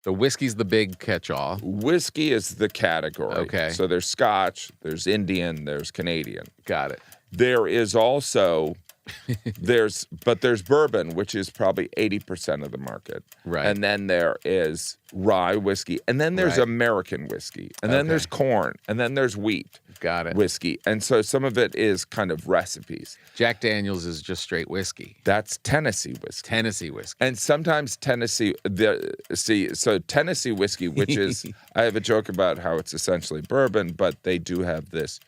So whiskey's the big catch-all. Whiskey is the category. Okay. So there's Scotch, there's Indian, there's Canadian. Got it. There is also there's bourbon, which is probably 80% of the market. Right. And then there is rye whiskey, and then there's Right. American whiskey, and then there's corn, and then there's wheat. Got it. Whiskey. And so some of it is kind of recipes. Jack Daniels is just straight whiskey. That's Tennessee whiskey. Tennessee whiskey. And sometimes Tennessee whiskey, which is, I have a joke about how it's essentially bourbon, but they do have this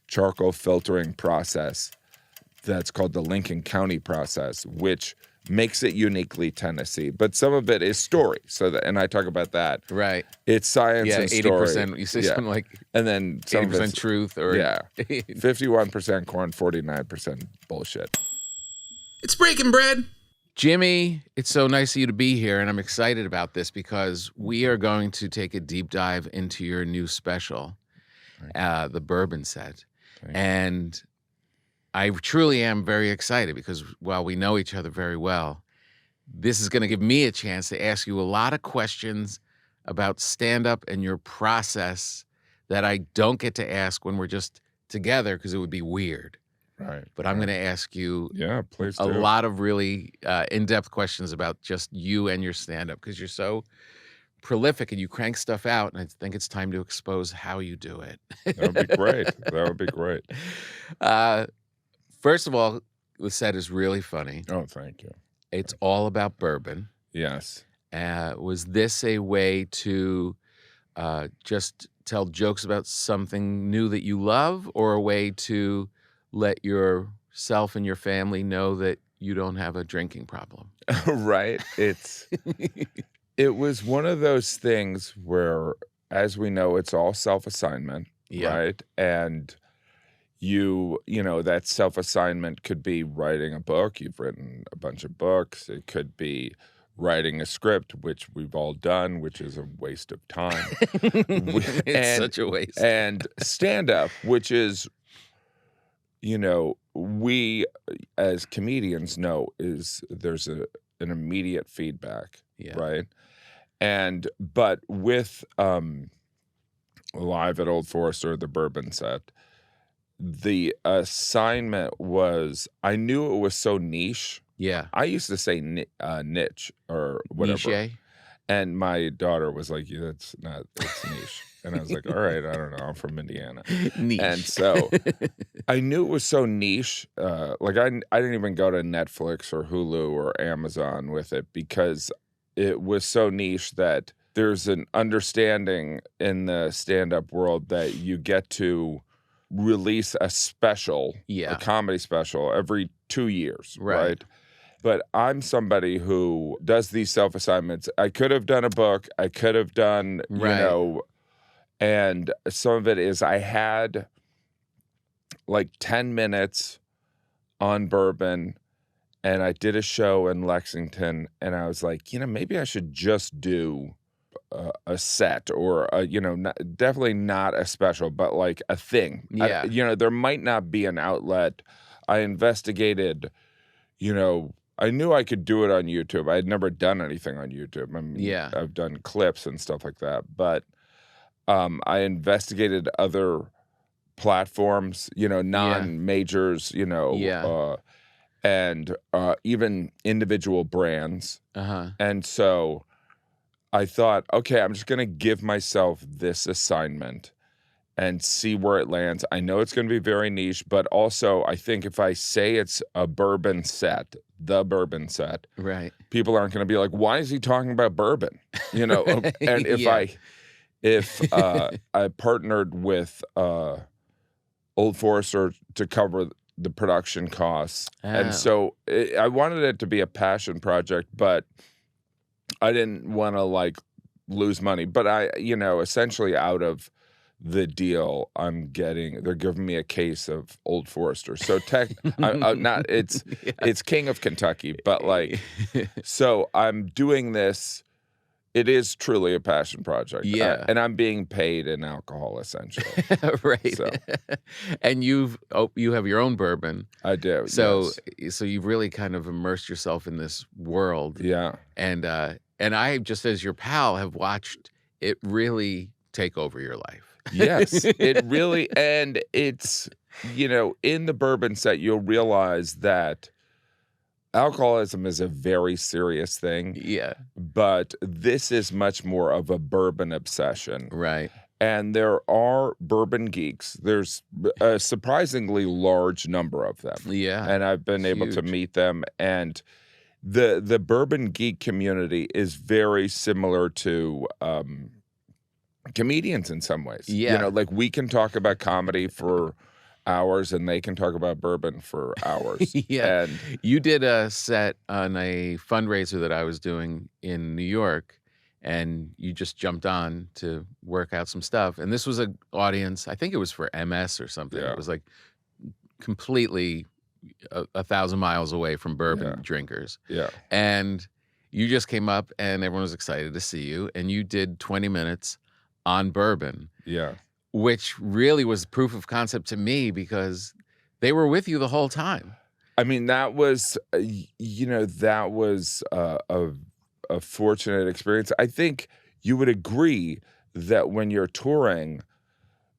charcoal filtering process that's called the Lincoln County process, which makes it uniquely Tennessee. But some of it is story. And I talk about that. Right. It's science and story. 80%. You say something like and then some 80% truth or 51% corn, 49% bullshit. It's breaking bread. Jimmy, it's so nice of you to be here, and I'm excited about this because we are going to take a deep dive into your new special, the Bourbon Set. And I truly am very excited because while we know each other very well, this is going to give me a chance to ask you a lot of questions about stand-up and your process that I don't get to ask when we're just together because it would be weird. Right. But I'm going to ask you please a do. lot of really in-depth questions about just you and your stand-up because you're so prolific and you crank stuff out, and I think it's time to expose how you do it. That would be great. That would be great. First of all, the set is really funny. Oh, thank you. It's all about bourbon. Yes. Was this a way to just tell jokes about something new that you love, or a way to let yourself and your family know that you don't have a drinking problem? Right. It was one of those things where, as we know, it's all self-assignment, right? And you know, that self-assignment could be writing a book. You've written a bunch of books. It could be writing a script, which we've all done, which is a waste of time. It's such a waste. And stand-up, which is, you know, we as comedians know there's an immediate feedback, right? But with Live at Old Forester, the Bourbon Set, the assignment was, I knew it was so niche. Yeah. I used to say niche or whatever. Niche? And my daughter was like, it's niche. And I was like, all right, I don't know. I'm from Indiana. Niche. And so I knew it was so niche. Like I didn't even go to Netflix or Hulu or Amazon with it because it was so niche that there's an understanding in the stand-up world that you get to release a special, a comedy special, every 2 years, right? But I'm somebody who does these self-assignments. I could have done a book. I could have done, you know, and some of it is I had like 10 minutes on bourbon, and I did a show in Lexington, and I was like, you know, maybe I should just do a set or, you know, definitely not a special, but like a thing. Yeah. You know, there might not be an outlet. I investigated, you know, I knew I could do it on YouTube. I had never done anything on YouTube. I mean, I've done clips and stuff like that, but I investigated other platforms, you know, non-majors, you know, and even individual brands. And so I thought, okay, I'm just going to give myself this assignment and see where it lands. I know it's going to be very niche, but also I think if I say it's a bourbon set, the Bourbon Set, people aren't going to be like, why is he talking about bourbon? You know, and if I partnered with Old Forester to cover the production costs. And so I wanted it to be a passion project, but I didn't want to like lose money. But I, you know, essentially out of the deal, they're giving me a case of Old Forester. So it's King of Kentucky, but like, so I'm doing this. It is truly a passion project. Yeah. And I'm being paid in alcohol, essentially. Right. So. And you have your own bourbon. I do. So you've really kind of immersed yourself in this world. Yeah. And and I, just as your pal, have watched it really take over your life. Yes, it really, and it's, in the bourbon set, you'll realize that alcoholism is a very serious thing. Yeah. But this is much more of a bourbon obsession. Right. And there are bourbon geeks. There's a surprisingly large number of them. Yeah. And I've been able to meet them. And the bourbon geek community is very similar to comedians in some ways. Yeah. Like we can talk about comedy for hours and they can talk about bourbon for hours. Yeah. And you did a set on a fundraiser that I was doing in New York, and you just jumped on to work out some stuff. And this was an audience, I think it was for MS or something. Yeah. It was like completely 1,000 miles away from bourbon drinkers. Yeah. And you just came up and everyone was excited to see you. And you did 20 minutes on bourbon. Yeah. Which really was proof of concept to me because they were with you the whole time. I mean, that was, that was a fortunate experience. I think you would agree that when you're touring,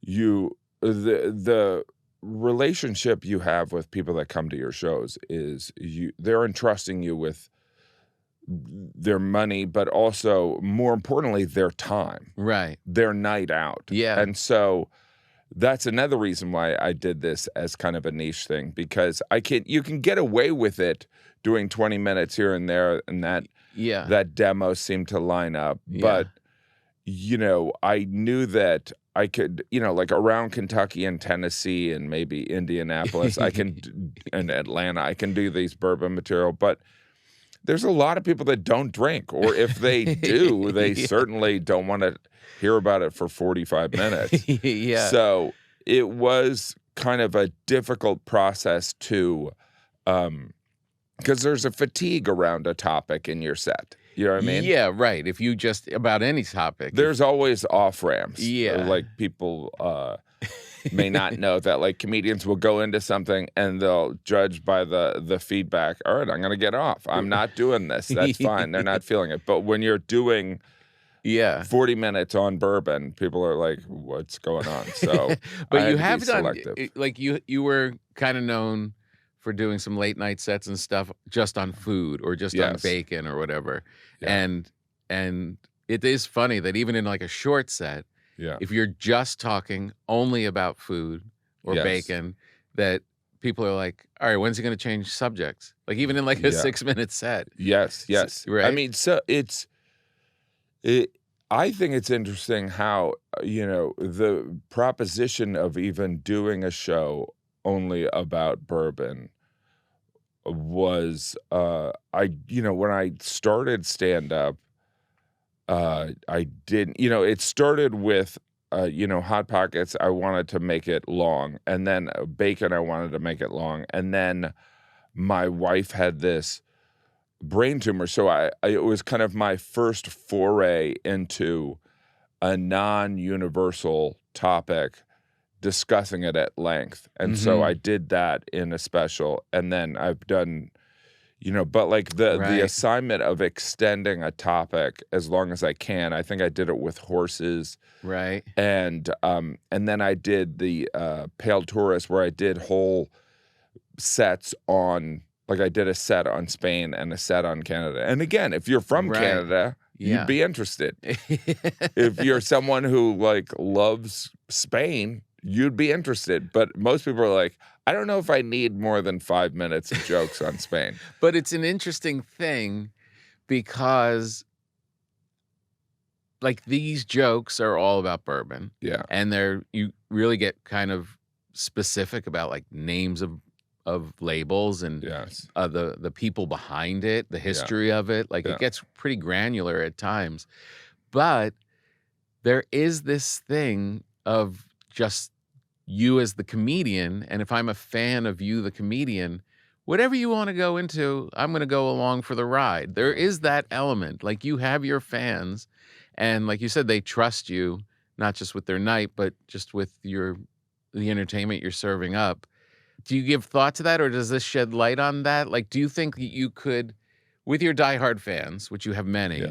the relationship you have with people that come to your shows is they're entrusting you with their money, but also more importantly, their time, right? Their night out. Yeah. And so that's another reason why I did this as kind of a niche thing, because you can get away with it doing 20 minutes here and there, and that demo seemed to line up. But, I knew that I could, like around Kentucky and Tennessee and maybe Indianapolis, and Atlanta, I can do these bourbon material, but there's a lot of people that don't drink, or if they do, they certainly don't want to hear about it for 45 minutes. Yeah. So it was kind of a difficult process to, because there's a fatigue around a topic in your set. You know what I mean? Yeah, right. If you just, about any topic. There's always off-ramps. Yeah. Like people may not know that, like, comedians will go into something and they'll judge by the feedback. All right, I'm going to get off. I'm not doing this. That's fine. They're not feeling it. But when you're doing 40 minutes on bourbon, people are like, what's going on? So but you have done, like you were kind of known for doing some late night sets and stuff just on food or just on bacon or whatever. Yeah. And it is funny that even in like a short set, if you're just talking only about food or bacon, that people are like, all right, when's he going to change subjects? Like even in like a 6-minute set. Yes. Right? I mean, so I think it's interesting how, the proposition of even doing a show only about bourbon was, when I started stand-up, I didn't, it started with, Hot Pockets. I wanted to make it long, and then bacon, I wanted to make it long. And then my wife had this brain tumor. So it was kind of my first foray into a non-universal topic, discussing it at length. And so I did that in a special. And then I've done, but like the assignment of extending a topic as long as I can. I think I did it with horses. Right. And then I did the Pale Tourist, where I did whole sets on, like I did a set on Spain and a set on Canada. And again, if you're from Canada, you'd be interested. If you're someone who like loves Spain, you'd be interested. But most people are like, I don't know if I need more than 5 minutes of jokes on Spain. But it's an interesting thing because like these jokes are all about bourbon. Yeah. And you really get kind of specific about like names of labels and the people behind it, the history of it. Like it gets pretty granular at times. But there is this thing of just you as the comedian, and if I'm a fan of you, the comedian, whatever you want to go into, I'm going to go along for the ride. There is that element. Like you have your fans, and like you said, they trust you, not just with their night, but just with the entertainment you're serving up. Do you give thought to that, or does this shed light on that? Like, do you think that you could, with your diehard fans, which you have many,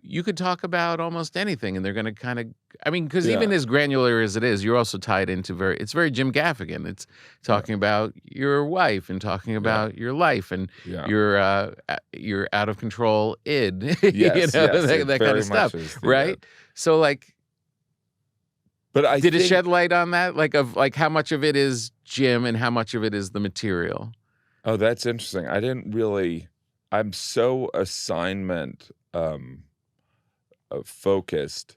you could talk about almost anything, and they're going to kind of, I mean, because even as granular as it is, you're also tied into it's very Jim Gaffigan. It's talking about your wife and talking about your life and your out of control id, Yes, that kind of stuff, right? So like, but did it shed light on that, like how much of it is Jim and how much of it is the material? Oh, that's interesting. I didn't really. I'm so assignment focused.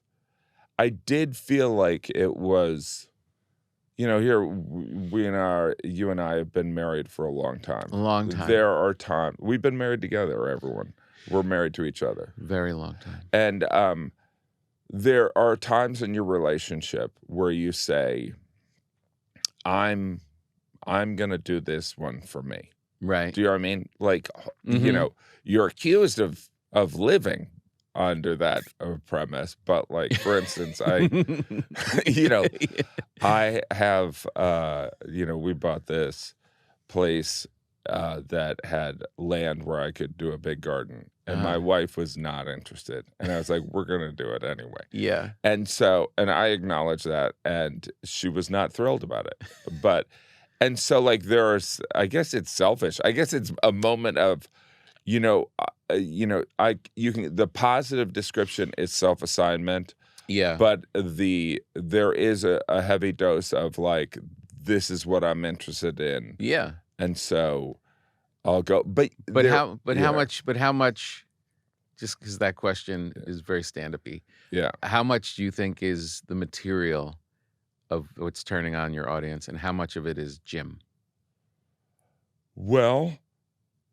I did feel like it was, here you and I have been married for a long time. A long time. There are times we've been married together. Everyone, we're married to each other. Very long time. And there are times in your relationship where you say, "I'm gonna do this one for me." Right. Do you know what I mean? Like, you're accused of living under that premise. But like, for instance, I have, we bought this place that had land where I could do a big garden. And my wife was not interested. And I was like, we're going to do it anyway. Yeah. And I acknowledged that. And she was not thrilled about it. And so, like, I guess it's selfish. I guess it's a moment of, the positive description is self-assignment. Yeah. But there is a heavy dose of like, this is what I'm interested in. Yeah. And so I'll go. How much? Just because that question is very stand-up-y. Yeah. How much do you think is the material of what's turning on your audience, and how much of it is Jim? Well,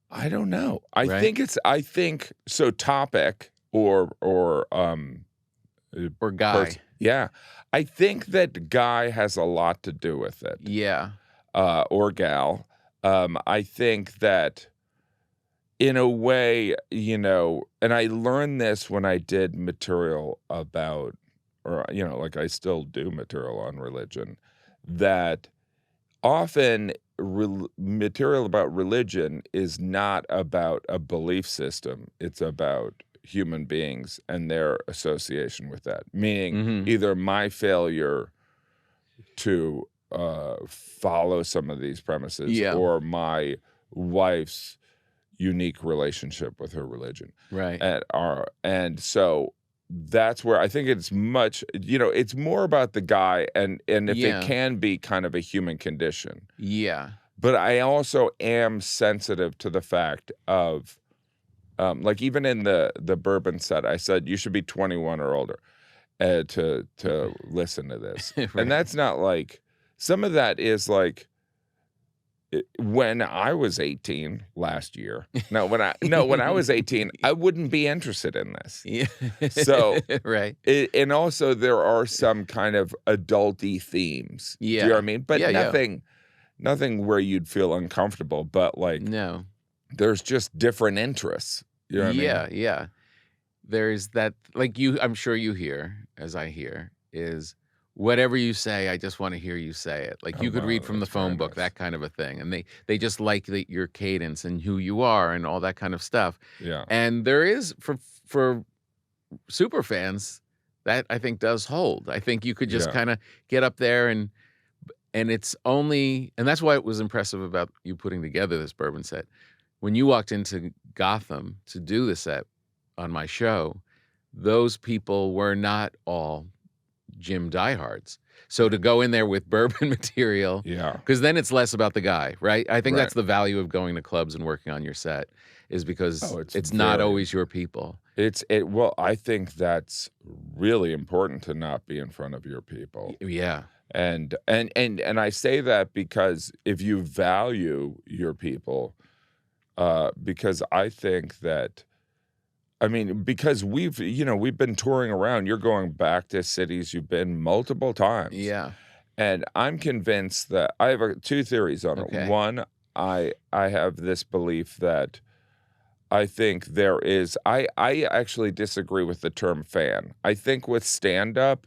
I don't know. I think so. Topic or Guy. Yeah. I think that Guy has a lot to do with it. Yeah. Or gal. I think that in a way, and I learned this when I did material about, or, like I still do material on religion, that often material about religion is not about a belief system. It's about human beings and their association with that. Meaning either my failure to follow some of these premises or my wife's unique relationship with her religion. Right. And so that's where I think it's much, it's more about the guy and if it can be kind of a human condition. Yeah. But I also am sensitive to the fact of, like even in the bourbon set, I said you should be 21 or older to listen to this. Right. And that's not like, some of that is like, when I was 18 last year. When I was 18, I wouldn't be interested in this. Yeah. So right. And also there are some kind of adulty themes. Yeah. Do you know what I mean? But nothing where you'd feel uncomfortable. But like, no, there's just different interests. You know what I mean? Yeah. There's that, like I'm sure you hear, as I hear, is whatever you say, I just want to hear you say it. Like you could read from the phone book, that kind of a thing. And they just like your cadence and who you are and all that kind of stuff. Yeah. And there is, for super fans, that I think does hold. I think you could just kind of get up there and it's only, and that's why it was impressive about you putting together this bourbon set. When you walked into Gotham to do the set on my show, those people were not all Jim diehards. So to go in there with bourbon material, because then it's less about the guy, right? I think that's the value of going to clubs and working on your set, is because it's not always your people. Well, I think that's really important to not be in front of your people. Yeah. And I say that because if you value your people, because I think that, because we've been touring around. You're going back to cities you've been multiple times. Yeah. And I'm convinced that I have two theories on it. One, I have this belief that I think there is, I actually disagree with the term fan. I think with stand-up,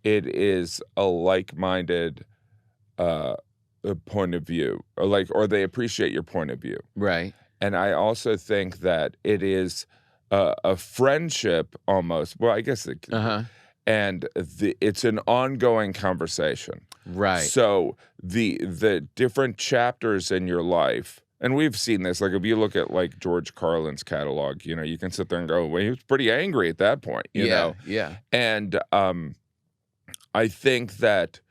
it is a like-minded point of view, or they appreciate your point of view. Right. And I also think that it is a friendship almost. Well, I guess it could be. And it's an ongoing conversation. Right. So the different chapters in your life, and we've seen this, like if you look at like George Carlin's catalog, you can sit there and go, well, he was pretty angry at that point, you know? Yeah. And I think that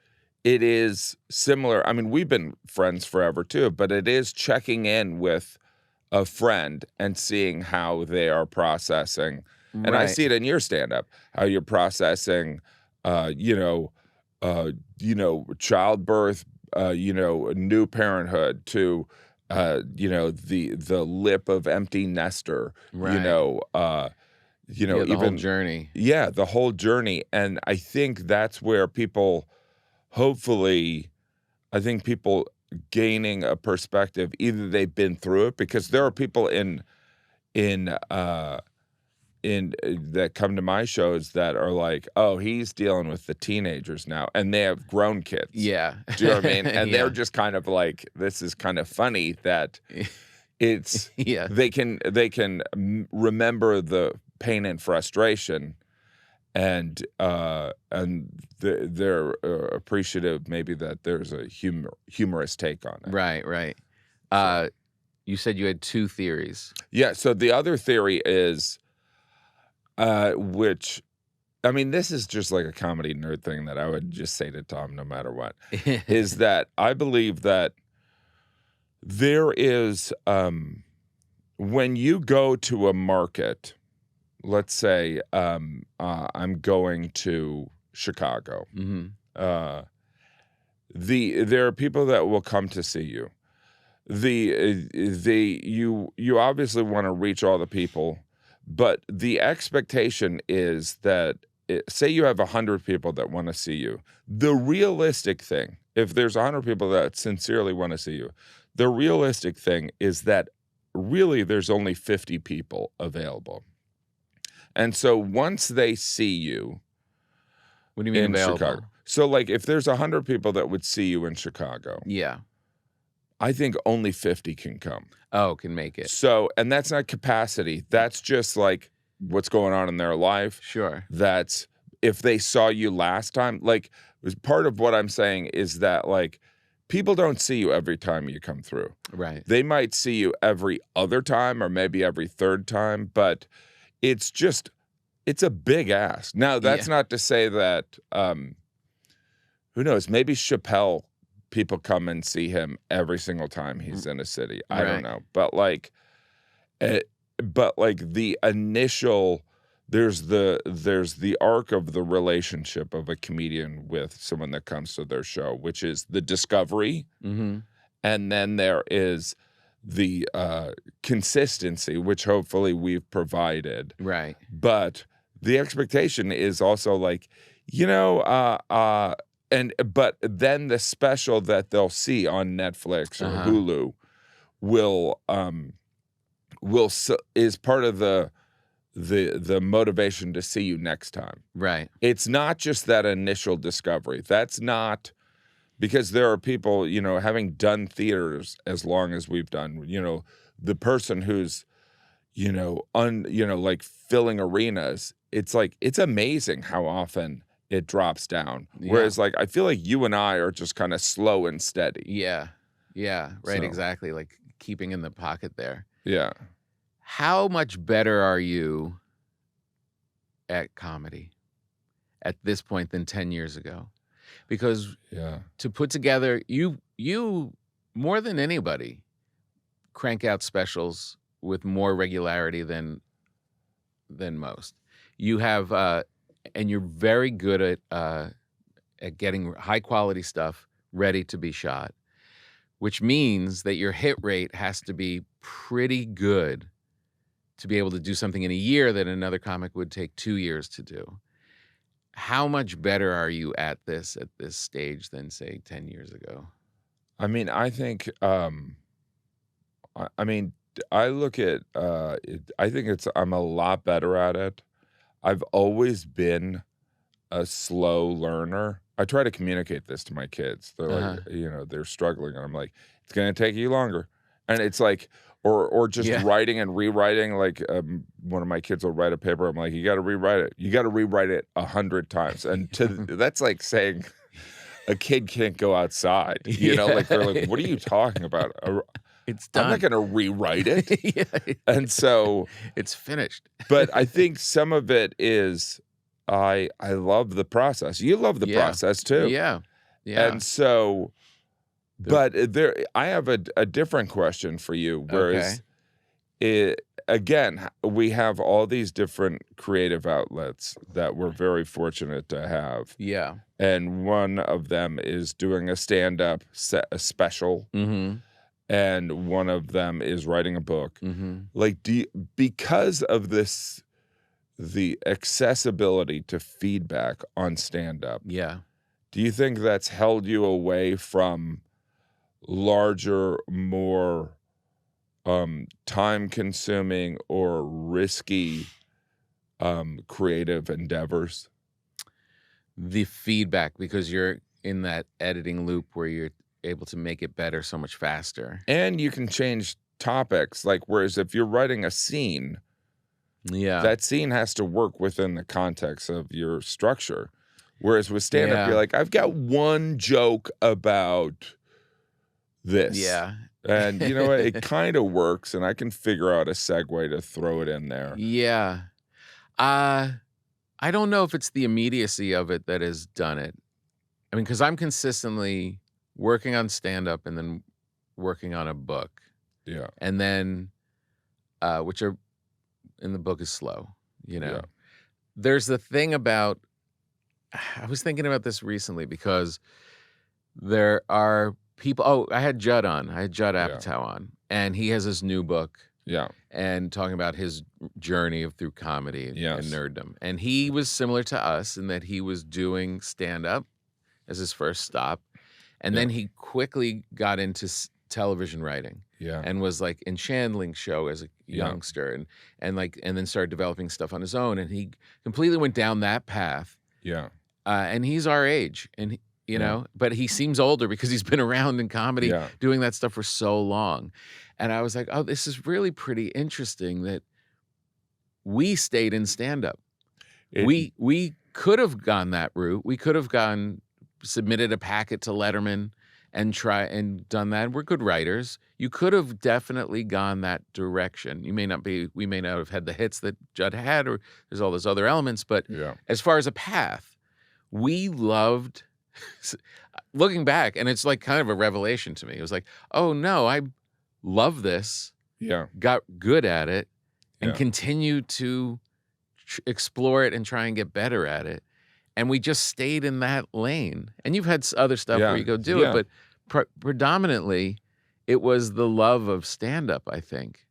it is similar. I mean, we've been friends forever too, but it is checking in with a friend and seeing how they are processing. And I see it in your stand-up, how you're processing, childbirth, new parenthood to, the lip of empty nester, the even whole journey. Yeah, the whole journey. And I think that's where people, hopefully, gaining a perspective, either they've been through it, because there are people in that come to my shows that are like, oh, he's dealing with the teenagers now, and they have grown kids. Yeah. Do you know what I mean? And they're just kind of like, this is kind of funny that it's they can remember the pain and frustration, and they're appreciative maybe that there's a humorous take on it. Right. You said you had 2 theories. Yeah. So the other theory is, which, I mean, this is just like a comedy nerd thing that I would just say to Tom no matter what, is that I believe that there is, when you go to a market, let's say I'm going to Chicago, there are people that will come to see you. You obviously want to reach all the people, but the expectation is that, say you have 100 people that want to see you. The realistic thing, if there's 100 people that sincerely want to see you, the realistic thing is that really there's only 50 people available. And so once they see you, what do you mean in available? Chicago, so like if there's 100 people that would see you in Chicago, I think only 50 can come. Oh, can make it. So, and that's not capacity. That's just like what's going on in their life. Sure. That's if they saw you last time. Like, part of what I'm saying is that, like, people don't see you every time you come through. Right. They might see you every other time or maybe every third time, but it's a big ask. Now, that's not to say that, who knows, maybe Chappelle, people come and see him every single time he's in a city. I don't know. But like the initial, there's the arc of the relationship of a comedian with someone that comes to their show, which is the discovery. And then there is the consistency, which hopefully we've provided. Right. But the expectation is also like, but then the special that they'll see on Netflix or Hulu is part of the motivation to see you next time. Right. It's not just that initial discovery. That's not, because there are people, having done theaters as long as we've done, the person who's, like filling arenas, it's like, it's amazing how often it drops down. Whereas like, I feel like you and I are just kind of slow and steady. Yeah. Right. Exactly. Like keeping in the pocket there. Yeah. How much better are you at comedy at this point than 10 years ago? Because to put together, you more than anybody crank out specials with more regularity than most. You have, and you're very good at getting high quality stuff ready to be shot, which means that your hit rate has to be pretty good to be able to do something in a year that another comic would take 2 years to do. How much better are you at this stage than, say, 10 years ago? I mean, I think, I look at, I think I'm a lot better at it. I've always been a slow learner. I try to communicate this to my kids. They're like, they're struggling. And I'm like, it's going to take you longer. And it's like, or just writing and rewriting. Like one of my kids will write a paper. I'm like, you got to rewrite it. You got to rewrite it 100 times. And that's like saying a kid can't go outside. You know, like they're like, what are you talking about? It's done. I'm not going to rewrite it. And so it's finished. But I think some of it is I love the process. You love the process too. Yeah. And so, but I have a different question for you. Whereas, again, we have all these different creative outlets that we're very fortunate to have. Yeah. And one of them is doing a stand-up special. Mm-hmm. And one of them is writing a book. Mm-hmm. Like, because of this, the accessibility to feedback on stand-up. Yeah. Do you think that's held you away from larger, more time-consuming or risky creative endeavors? The feedback, because you're in that editing loop where you're able to make it better so much faster. And you can change topics. Like, whereas if you're writing a scene, that scene has to work within the context of your structure. Whereas with stand-up, you're like, I've got one joke about this. Yeah. And you know what? It kind of works, and I can figure out a segue to throw it in there. Yeah. I don't know if it's the immediacy of it that has done it. I mean, because I'm consistently working on stand-up and then working on a book. Yeah. And then, which are, in the book is slow, you know. Yeah. There's the thing about, I was thinking about this recently because there are people, I had Judd on. I had Judd Apatow on. And he has this new book. Yeah. And talking about his journey through comedy and nerddom. And he was similar to us in that he was doing stand-up as his first stop. And then he quickly got into television writing. Yeah. And was like in Chandling's show as a youngster and then started developing stuff on his own. And he completely went down that path. Yeah. And he's our age. And you know, but he seems older because he's been around in comedy doing that stuff for so long. And I was like, oh, this is really pretty interesting that we stayed in stand-up. We could have gone that route. We could have submitted a packet to Letterman and done that. We're good writers. You could have definitely gone that direction. We may not have had the hits that Judd had, or there's all those other elements. But as far as a path, we loved looking back, and it's like kind of a revelation to me. It was like, oh no, I love this. Yeah. Got good at it and continue to explore it and try and get better at it. And we just stayed in that lane. And you've had other stuff where you go do it, but predominantly it was the love of stand-up, I think.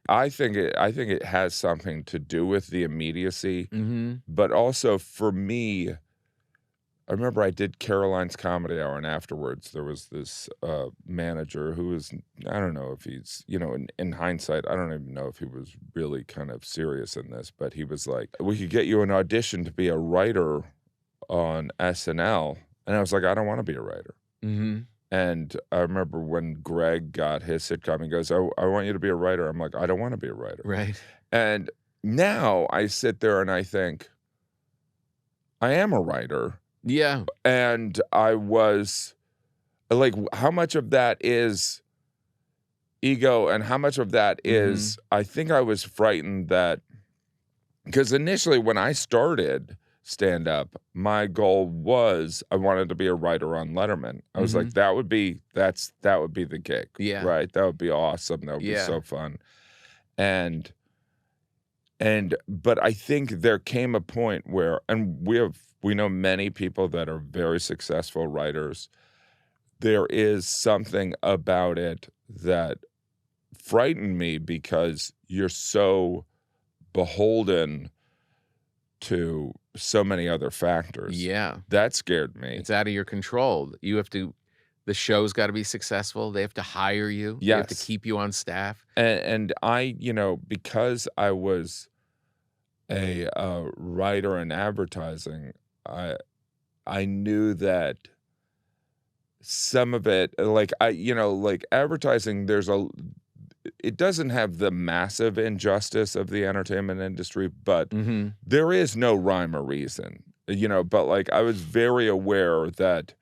I think it has something to do with the immediacy, but also for me, I remember I did Caroline's Comedy Hour, and afterwards there was this manager who was, I don't know if he's, you know, in hindsight, I don't even know if he was really kind of serious in this, but he was like, we could get you an audition to be a writer on SNL. And I was like, I don't want to be a writer. And I remember when Greg got his sitcom, he goes, oh, I want you to be a writer. I'm like, I don't want to be a writer. Right. And now I sit there and I think, I am a writer. Yeah. And I was like, how much of that is ego and how much of that is, I think I was frightened that, because initially when I started stand-up, my goal was I wanted to be a writer on Letterman. I was like, that would be the gig. Yeah. Right. That would be awesome. That would be so fun. But I think there came a point where, and we know many people that are very successful writers. There is something about it that frightened me because you're so beholden to so many other factors. Yeah. That scared me. It's out of your control. The show's got to be successful. They have to hire you. They have to keep you on staff. And I, you know, because I was a writer in advertising, I knew that some of it, like advertising, it doesn't have the massive injustice of the entertainment industry, but there is no rhyme or reason, but like I was very aware that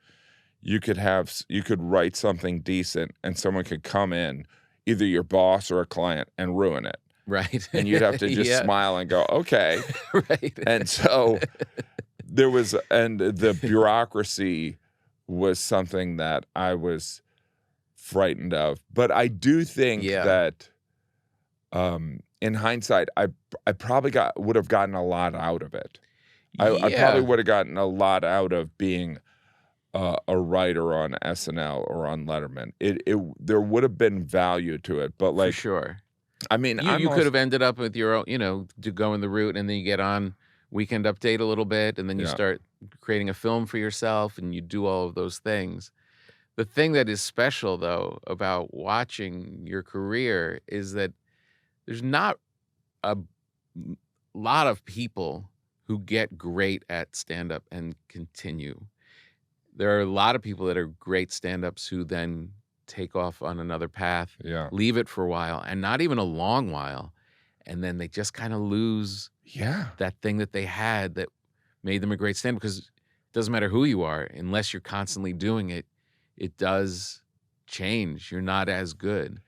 you could write something decent and someone could come in, either your boss or a client, and ruin it. Right. And you'd have to just smile and go, okay. Right. And so the bureaucracy was something that I was frightened of. But I do think that in hindsight, I probably would have gotten a lot out of it. I probably would have gotten a lot out of being a writer on SNL or on Letterman. There would have been value to it, but like for sure. I mean, you could have ended up with your own, to go in the route, and then you get on Weekend Update a little bit, and then you start creating a film for yourself, and you do all of those things. The thing that is special, though, about watching your career is that there's not a lot of people who get great at stand-up and continue. There are a lot of people that are great stand-ups who then take off on another path, leave it for a while, and not even a long while, and then they just kind of lose that thing that they had that made them a great stand-up, because it doesn't matter who you are, unless you're constantly doing it, it does change. You're not as good.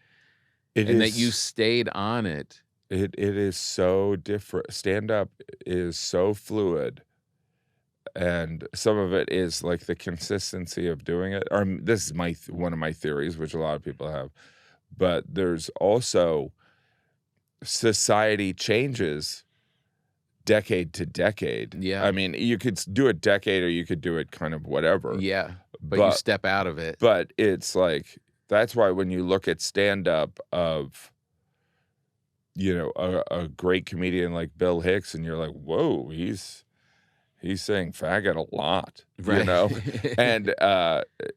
That you stayed on it. It is so different. Stand-up is so fluid. And some of it is like the consistency of doing it. Or this is one of my theories, which a lot of people have. But there's also society changes decade to decade. Yeah. I mean, you could do a decade or you could do it kind of whatever. Yeah. But you step out of it. But it's like, that's why when you look at stand-up of, a great comedian like Bill Hicks, and you're like, whoa, he's saying faggot a lot, right. And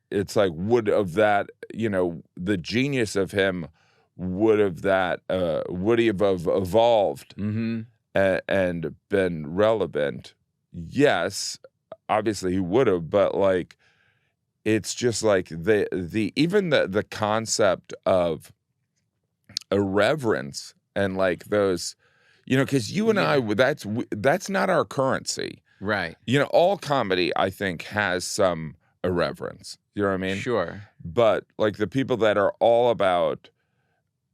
it's like, would of that, the genius of him would he have evolved and been relevant? Yes, obviously he would have, but like, it's just like even the concept of irreverence and like those, because you and I, that's not our currency. Right. All comedy, I think, has some irreverence. You know what I mean? Sure. But like the people that are all about,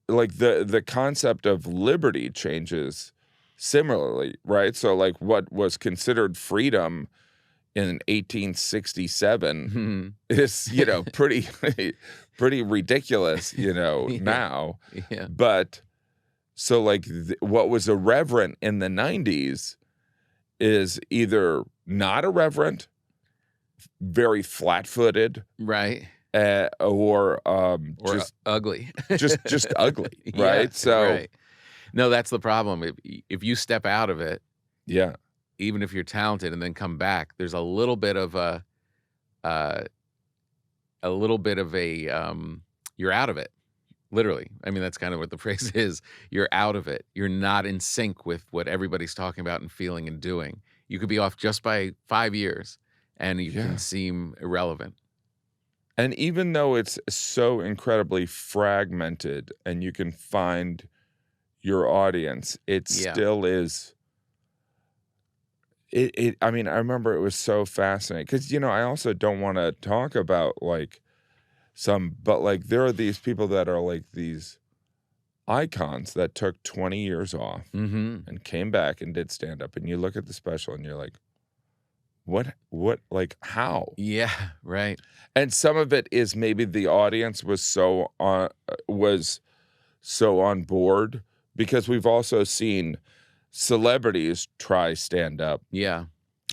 like the concept of liberty changes similarly, right? So like what was considered freedom in 1867 is, pretty ridiculous, now. Yeah. But so like what was irreverent in the 90s is either not irreverent, very flat-footed, right, or just ugly, just ugly, right? Yeah, so, right. No, that's the problem. If you step out of it, even if you're talented, and then come back, there's a little bit of you're out of it. Literally. I mean, that's kind of what the phrase is. You're out of it. You're not in sync with what everybody's talking about and feeling and doing. You could be off just by 5 years, and you can seem irrelevant. And even though it's so incredibly fragmented and you can find your audience, it still is. I mean, I remember it was so fascinating because, I also don't want to talk about like but like there are these people that are like these icons that took 20 years off and came back and did stand up, and you look at the special and you're like, what, like how? Yeah, right. And some of it is maybe the audience was so on board, because we've also seen celebrities try stand up. Yeah.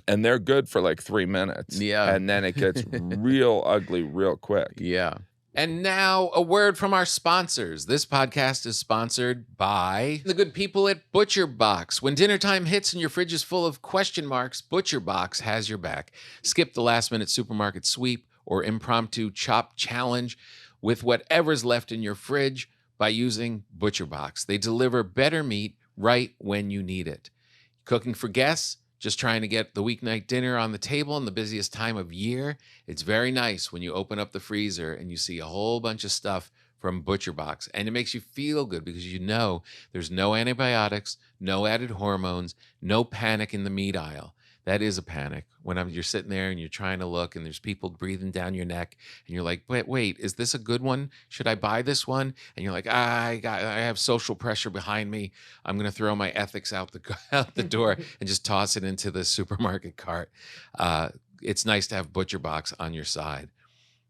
And they're good for like 3 minutes. Yeah. And then it gets real ugly real quick. Yeah. And now a word from our sponsors. This podcast is sponsored by the good people at Butcher Box. When dinner time hits and your fridge is full of question marks, Butcher Box has your back. Skip the last-minute supermarket sweep or impromptu chop challenge with whatever's left in your fridge by using Butcher Box. They deliver better meat right when you need it. Cooking for guests? Just trying to get the weeknight dinner on the table in the busiest time of year? It's very nice when you open up the freezer and you see a whole bunch of stuff from ButcherBox. And it makes you feel good because you know there's no antibiotics, no added hormones, no panic in the meat aisle. That is a panic when you're sitting there and you're trying to look and there's people breathing down your neck and you're like, wait, is this a good one? Should I buy this one? And you're like, I have social pressure behind me. I'm going to throw my ethics out the door and just toss it into the supermarket cart. It's nice to have ButcherBox on your side.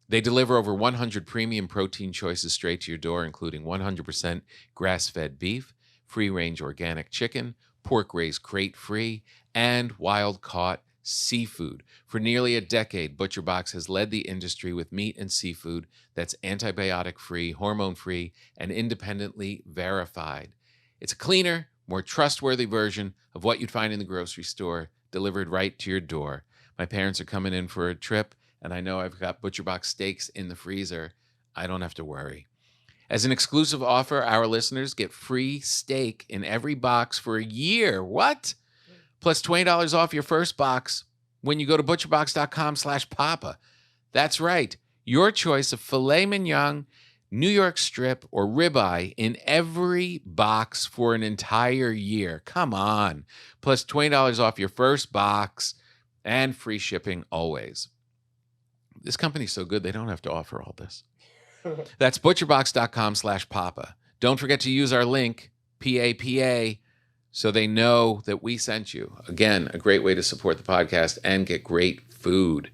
They deliver over 100 premium protein choices straight to your door, including 100% grass-fed beef, free-range organic chicken, pork-raised crate-free, and wild-caught seafood. For nearly a decade, ButcherBox has led the industry with meat and seafood that's antibiotic-free, hormone-free, and independently verified. It's a cleaner, more trustworthy version of what you'd find in the grocery store, delivered right to your door. My parents are coming in for a trip, and I know I've got ButcherBox steaks in the freezer. I don't have to worry. As an exclusive offer, our listeners get free steak in every box for a year. What? Plus $20 off your first box when you go to butcherbox.com/papa. That's right. Your choice of filet mignon, New York strip, or ribeye in every box for an entire year. Come on. Plus $20 off your first box and free shipping always. This company's so good, they don't have to offer all this. That's butcherbox.com/papa. Don't forget to use our link, PAPA, so they know that we sent you. Again, a great way to support the podcast and get great food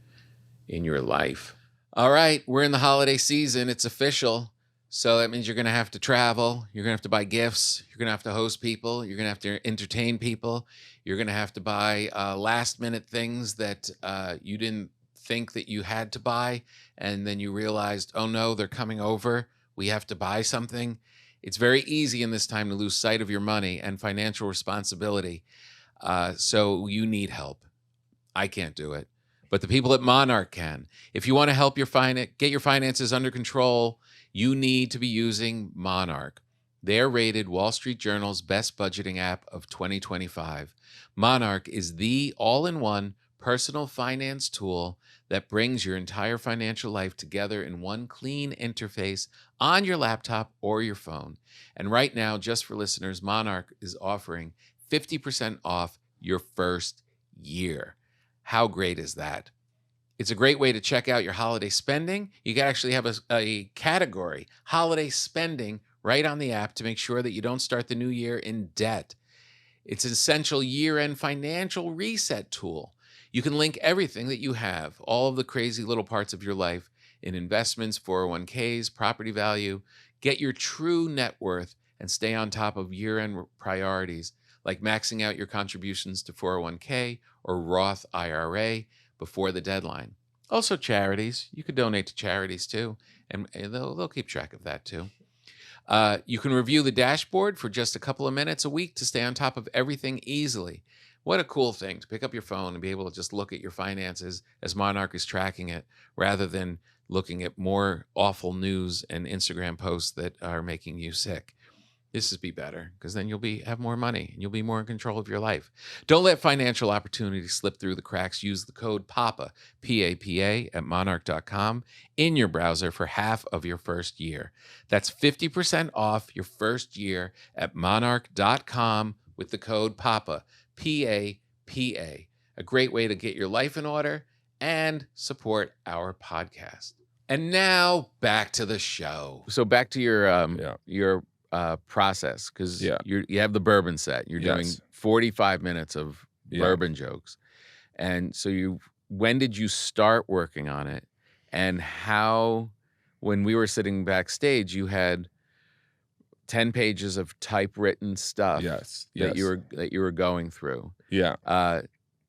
in your life. All right, we're in the holiday season. It's official. So that means you're going to have to travel. You're going to have to buy gifts. You're going to have to host people. You're going to have to entertain people. You're going to have to buy last-minute things that you didn't think that you had to buy, and then you realized, oh no, they're coming over. We have to buy something. It's very easy in this time to lose sight of your money and financial responsibility. So you need help. I can't do it, but the people at Monarch can. If you want to help get your finances under control, you need to be using Monarch. They're rated Wall Street Journal's best budgeting app of 2025. Monarch is the all-in-one personal finance tool that brings your entire financial life together in one clean interface on your laptop or your phone. And right now, just for listeners, Monarch is offering 50% off your first year. How great is that? It's a great way to check out your holiday spending. You can actually have a category, holiday spending, right on the app to make sure that you don't start the new year in debt. It's an essential year-end financial reset tool. You can link everything that you have, all of the crazy little parts of your life, in investments, 401ks, property value. Get your true net worth and stay on top of year-end priorities like maxing out your contributions to 401k or Roth IRA before the deadline. Also charities. You could donate to charities too, and they'll keep track of that too. You can review the dashboard for just a couple of minutes a week to stay on top of everything easily. What a cool thing to pick up your phone and be able to just look at your finances as Monarch is tracking it, rather than looking at more awful news and Instagram posts that are making you sick. This would be better because then you'll have more money and you'll be more in control of your life. Don't let financial opportunities slip through the cracks. Use the code PAPA, P-A-P-A, at monarch.com in your browser for half of your first year. That's 50% off your first year at monarch.com with the code PAPA, P-A-P-A. A great way to get your life in order and support our podcast. And now back to the show. So back to your process, because you have the bourbon set. You're doing 45 minutes of bourbon jokes. And so when did you start working on it? And how, when we were sitting backstage, you had 10 pages of typewritten stuff that you were going through. Yeah.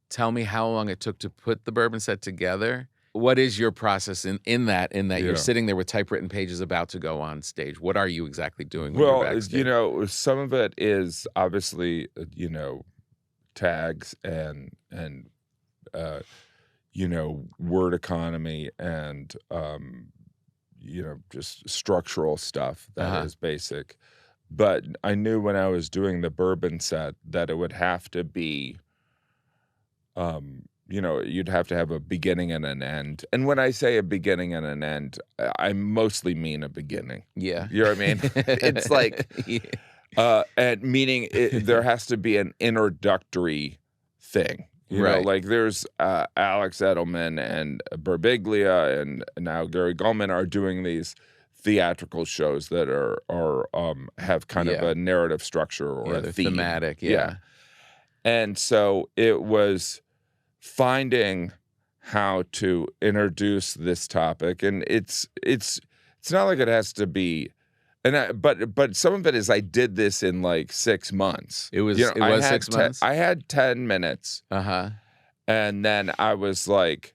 Tell me how long it took to put the bourbon set together. What is your process in that you're sitting there with typewritten pages about to go on stage? What are you exactly doing when you're backstage? Some of it is obviously, tags and word economy and, just structural stuff that is basic. But I knew when I was doing the bourbon set that it would have to be, you'd have to have a beginning and an end. And when I say a beginning and an end, I mostly mean a beginning. Yeah. You know what I mean? It's like, and meaning there has to be an introductory thing. You know, like there's Alex Edelman and Birbiglia and now Gary Gulman are doing these theatrical shows that are have kind of a narrative structure or a theme. Thematic. Yeah. And so it was finding how to introduce this topic, and it's not like it has to be. But some of it is I did this in like 6 months. It was 6 months? I had 10 minutes. And then I was like,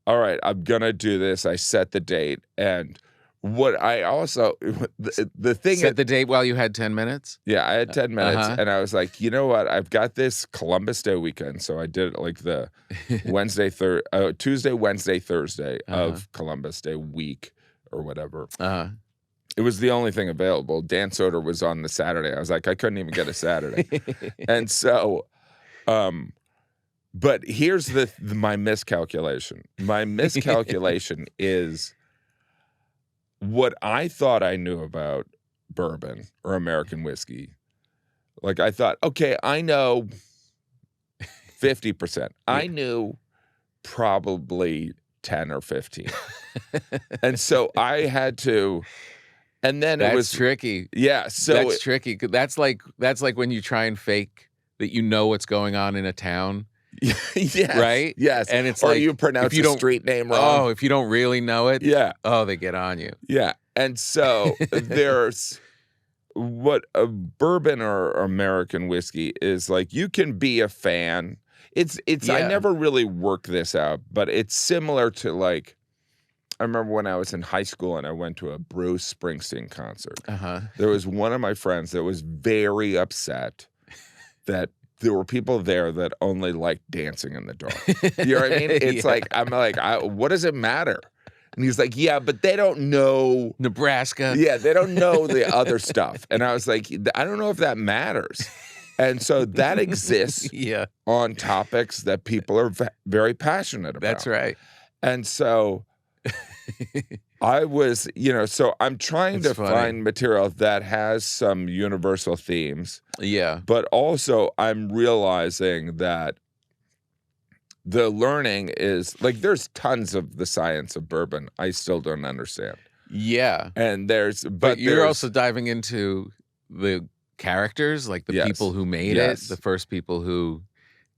all right, I'm going to do this. I set the date. And what I also, the thing. Set the date while you had 10 minutes? Yeah, I had 10 minutes. And I was like, you know what? I've got this Columbus Day weekend. So I did it like the Tuesday, Wednesday, Thursday of Columbus Day week or whatever. It was the only thing available. Dan Soder was on the Saturday. I was like, I couldn't even get a Saturday. And so, but here's my miscalculation. My miscalculation is what I thought I knew about bourbon or American whiskey. Like I thought, okay, I know 50%. I knew probably 10 or 15. And so I had to. And then it was tricky. Yeah, so that's tricky. That's like when you try and fake that you know what's going on in a town. Yes, right? Yes, and it's or like you pronounce a street name wrong. Oh, if you don't really know it, they get on you. Yeah, and so there's what a bourbon or American whiskey is like. You can be a fan. It's. I never really worked this out, but it's similar to like. I remember when I was in high school and I went to a Bruce Springsteen concert. There was one of my friends that was very upset that there were people there that only liked dancing in the dark. You know what I mean? It's like, I'm like, what does it matter? And he's like, yeah, but they don't know. Nebraska. Yeah, they don't know the other stuff. And I was like, I don't know if that matters. And so that exists on topics that people are very passionate about. That's right. And so I was, so I'm trying to find material that has some universal themes. Yeah. But also I'm realizing that the learning is like there's tons of the science of bourbon I still don't understand. Yeah. And but you're also diving into the characters, like the people who made it, the first people who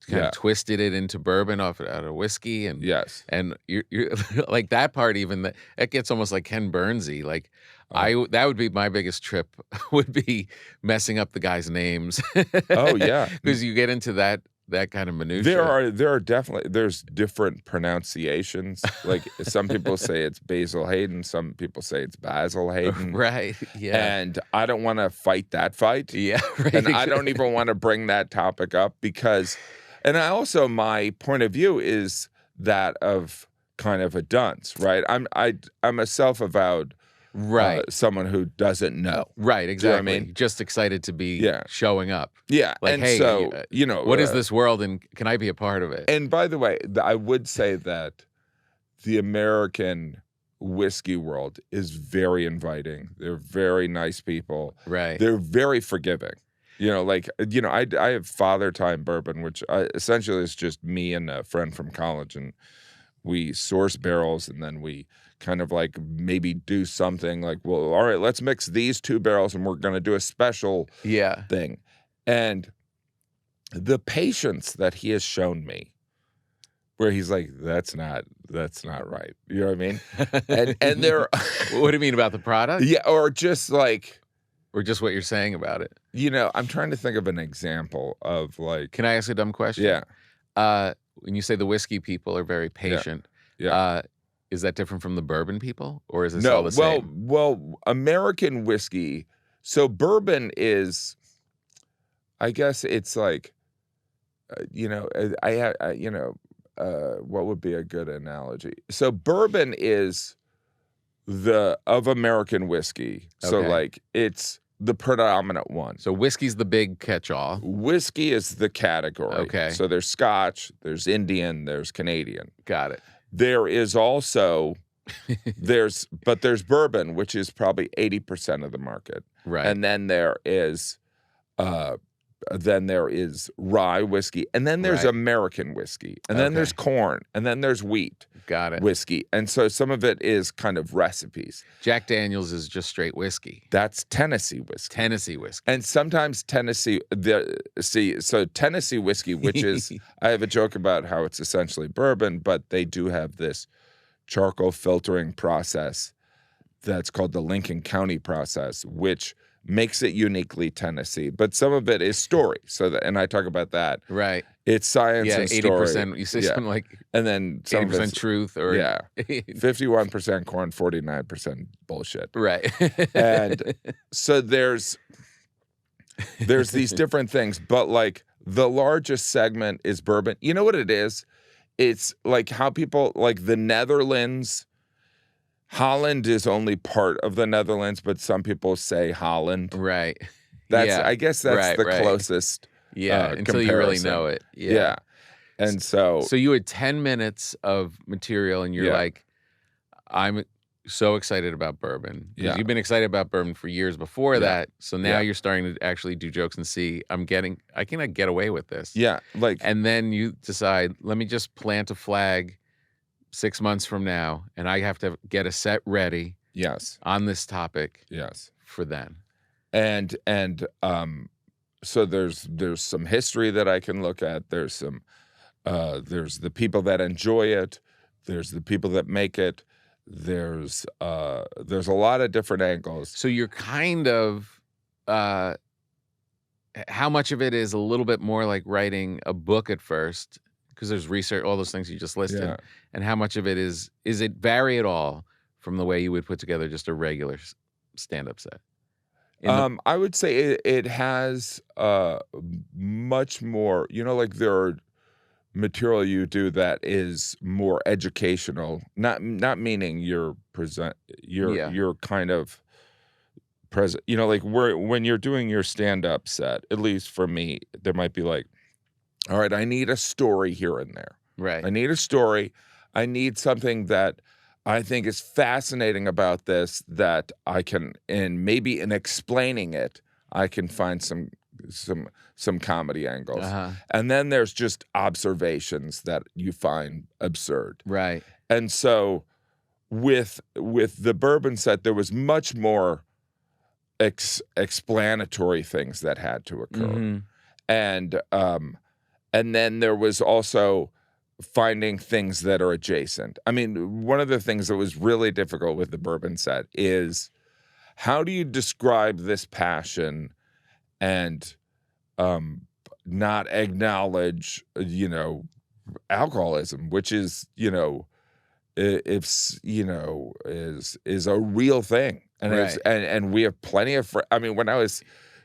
kind of twisted it into bourbon out of whiskey, and and you're like that part. Even that gets almost like Ken Burnsy. Like that would be my biggest trip. Would be messing up the guys' names. Oh yeah, because you get into that kind of minutia. There are definitely there's different pronunciations. Like some people say it's Basil Hayden, some people say it's Basil Hayden. Right. Yeah. And I don't want to fight that fight. Yeah. Right. And I don't even want to bring that topic up because. And I my point of view is that of kind of a dunce, right? I'm a self-avowed someone who doesn't know. Right, exactly. Do you know what I mean? Just excited to be showing up. Yeah. Like, and hey, so, what is this world and can I be a part of it? And by the way, I would say that the American whiskey world is very inviting. They're very nice people. Right. They're very forgiving. I have Father Time Bourbon, which essentially is just me and a friend from college, and we source barrels, and then we kind of like maybe do something like, well, all right, let's mix these 2 barrels, and we're going to do a special thing. And the patience that he has shown me, where he's like, that's not right. You know what I mean? And there. What do you mean about the product? Yeah, or just like. Or just what you're saying about it. I'm trying to think of an example of like. Can I ask a dumb question? Yeah. When you say the whiskey people are very patient, is that different from the bourbon people, or is this all the same? Well, American whiskey. So bourbon is, I guess it's like, what would be a good analogy? So bourbon is of American whiskey. So like it's the predominant one. So whiskey's the big catch-all. Whiskey is the category. Okay. So there's Scotch, there's Indian, there's Canadian. Got it. There is also there's bourbon, which is probably 80% of the market. Right. And then there is rye whiskey, and then there's American whiskey, and then there's corn, and then there's wheat. Got it. Whiskey. And so some of it is kind of recipes. Jack Daniels is just straight whiskey. That's Tennessee whiskey. Tennessee whiskey. And sometimes Tennessee whiskey, which is, I have a joke about how it's essentially bourbon, but they do have this charcoal filtering process that's called the Lincoln County process, which makes it uniquely Tennessee. But some of it is story. And I talk about that. Right. It's science and story. 80%. You say something like, and then 80% truth, or 51% corn, 49% bullshit. Right. And so there's these different things, but like the largest segment is bourbon. You know what it is? It's like how people like the Netherlands. Holland is only part of the Netherlands, but some people say Holland. Right. I guess that's the closest. Until you really know it. Yeah. And so you had 10 minutes of material, and you're like, I'm so excited about bourbon. Because you've been excited about bourbon for years before that. So now you're starting to actually do jokes and see, I cannot get away with this. Yeah. And then you decide, let me just plant a flag 6 months from now, and I have to get a set ready. Yes. On this topic. Yes. For then. And so there's some history that I can look at. There's the people that enjoy it. There's the people that make it. There's a lot of different angles. So you're kind of how much of it is a little bit more like writing a book at first, because there's research, all those things you just listed, and how much of it is it vary at all from the way you would put together just a regular stand-up set? I would say it has much more, like there are material you do that is more educational, not meaning you're kind of present, like when you're doing your stand-up set, at least for me, there might be like, all right, I need a story here and there. Right. I need a story. I need something that I think is fascinating about this that I can, and maybe in explaining it, I can find some comedy angles. And then there's just observations that you find absurd. Right. And so with the bourbon set, there was much more explanatory things that had to occur. Mm-hmm. And then there was also finding things that are adjacent. I mean, one of the things that was really difficult with the bourbon set is how do you describe this passion and not acknowledge, alcoholism, which is, is a real thing. And and we have plenty of when I was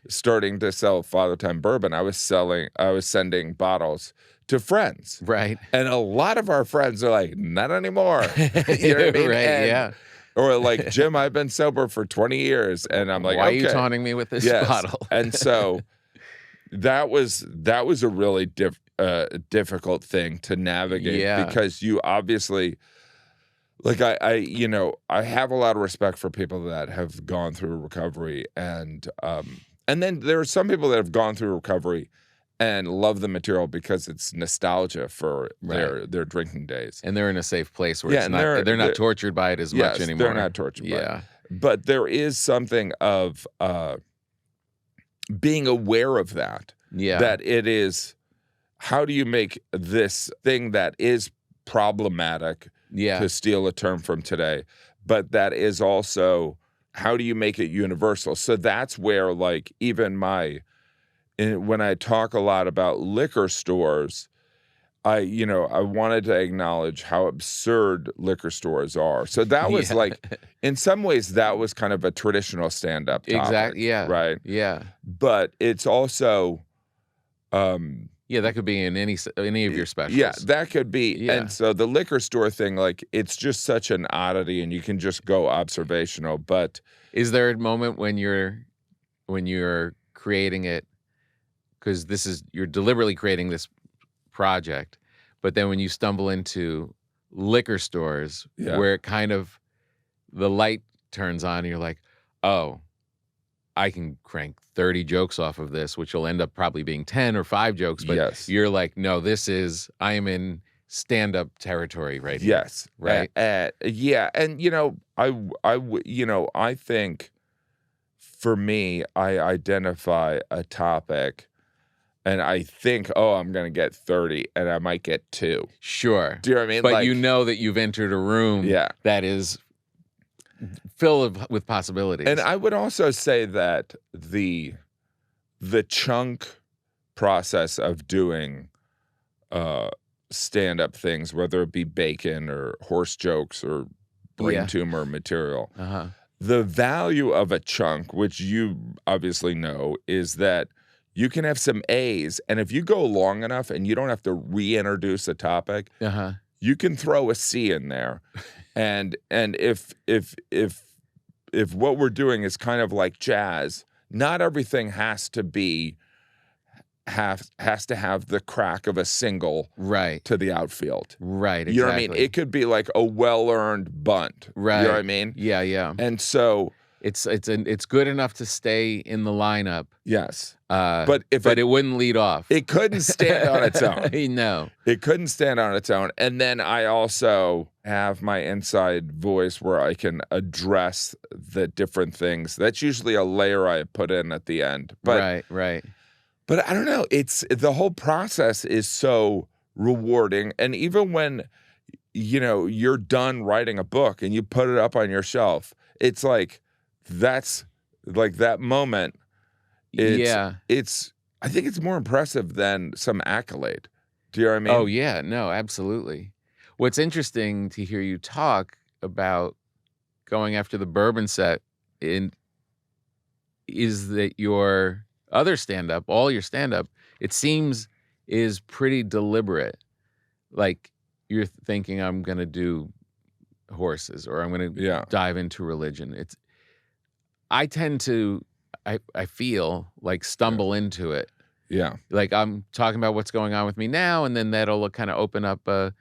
starting to sell Father Time bourbon, I was sending bottles to friends. Right. And a lot of our friends are like, not anymore. You know what I mean? Right, Or like, Jim, I've been sober for 20 years. And I'm like, why are you taunting me with this bottle? And so that was a really difficult thing to navigate because you obviously, like I have a lot of respect for people that have gone through recovery, and then there are some people that have gone through recovery and love the material because it's nostalgia for their drinking days. And they're in a safe place where they're not tortured by it as much anymore. They're not tortured by it. But there is something of being aware of that. Yeah. That it is, how do you make this thing that is problematic, to steal a term from today, but that is also, how do you make it universal? So that's where, like, even when I talk a lot about liquor stores, I wanted to acknowledge how absurd liquor stores are. So that was like, in some ways, that was kind of a traditional stand-up topic. Exactly. Yeah. Right. Yeah. But it's also, that could be in any of your specials. Yeah, that could be. Yeah. And so the liquor store thing, like, it's just such an oddity, and you can just go observational. But is there a moment when when you're creating it, because you're deliberately creating this project, but then when you stumble into liquor stores where it kind of the light turns on and you're like, oh, I can crank 30 jokes off of this, which will end up probably being 10 or 5 jokes, but you're like, no, I am in stand-up territory right here. Yes. Right? Yeah. And, I think for me, I identify a topic and I think, I'm going to get 30 and I might get 2. Sure. Do you know what I mean? But you know that you've entered a room that is filled with possibilities. And I would also say that the chunk process of doing stand-up things, whether it be bacon or horse jokes or brain tumor material, the value of a chunk, which you obviously know, is that you can have some A's, and if you go long enough and you don't have to reintroduce a topic, you can throw a C in there. And if what we're doing is kind of like jazz, not everything has to have the crack of a single to the outfield. Right, exactly. You know what I mean? It could be like a well-earned bunt. Right. You know what I mean? Yeah, yeah. And so it's good enough to stay in the lineup. Yes. But it wouldn't lead off. It couldn't stand on its own. No. It couldn't stand on its own. And then I also have my inside voice where I can address the different things. That's usually a layer I put in at the end. But, right. But I don't know. The whole process is so rewarding. And even when, you're done writing a book and you put it up on your shelf, it's like, that's like that moment. I think it's more impressive than some accolade. Do you know what I mean? Oh, yeah. No, absolutely. What's interesting to hear you talk about going after the bourbon set is that your other stand-up, all your stand-up, it seems is pretty deliberate. Like you're thinking, I'm going to do horses or I'm going to dive into religion. I tend to, I feel like stumble into it. Yeah. Like I'm talking about what's going on with me now, and then that'll kind of open up a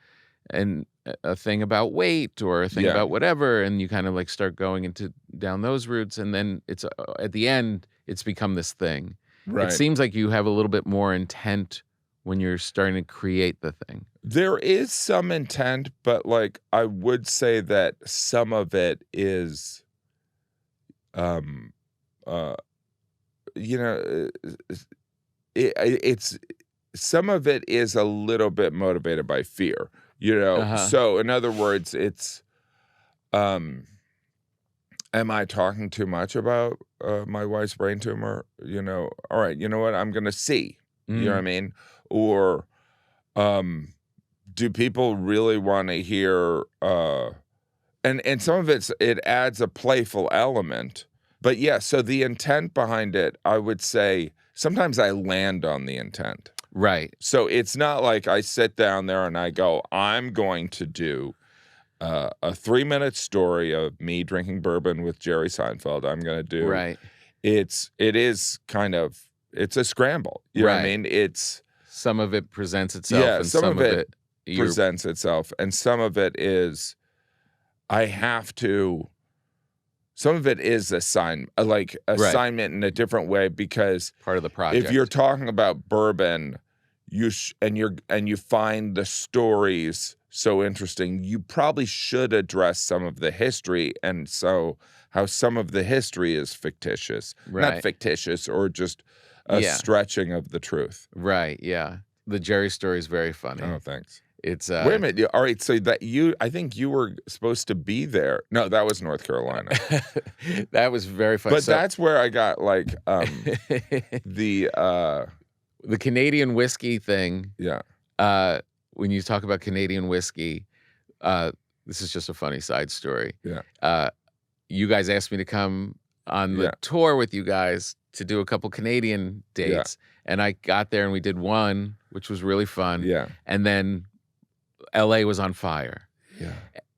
thing about weight or a thing about whatever, and you kind of like start going down those routes, and then it's at the end it's become this thing. Right. It seems like you have a little bit more intent when you're starting to create the thing. There is some intent, but like I would say that some of it is it's some of it is a little bit motivated by fear, So in other words, it's am I talking too much about my wife's brain tumor? All right, you know what? I'm gonna see. You know what I mean? Or do people really want to hear and some of it adds a playful element. But yeah, so the intent behind it, I would say sometimes I land on the intent. Right. So it's not like I sit down there and I go, I'm going to do a 3-minute story of me drinking bourbon with Jerry Seinfeld. I'm going to do. Right. It is kind of, it's a scramble. You know what I mean? It's. Some of it presents itself. Yeah, and some of it presents itself. And some of it is, some of it is assignment in a different way because part of the project. If you're talking about bourbon, you find the stories so interesting, you probably should address some of the history, and so how some of the history is fictitious, not fictitious, or just a stretching of the truth. Right. Yeah. The Jerry story is very funny. Oh, thanks. It's wait a minute. All right, so I think you were supposed to be there. No, that was North Carolina. That was very funny. But that's where I got like the Canadian whiskey thing. Yeah. When you talk about Canadian whiskey, this is just a funny side story. Yeah. You guys asked me to come on the tour with you guys to do a couple Canadian dates, and I got there and we did one, which was really fun. Yeah. And then LA was on fire. Yeah.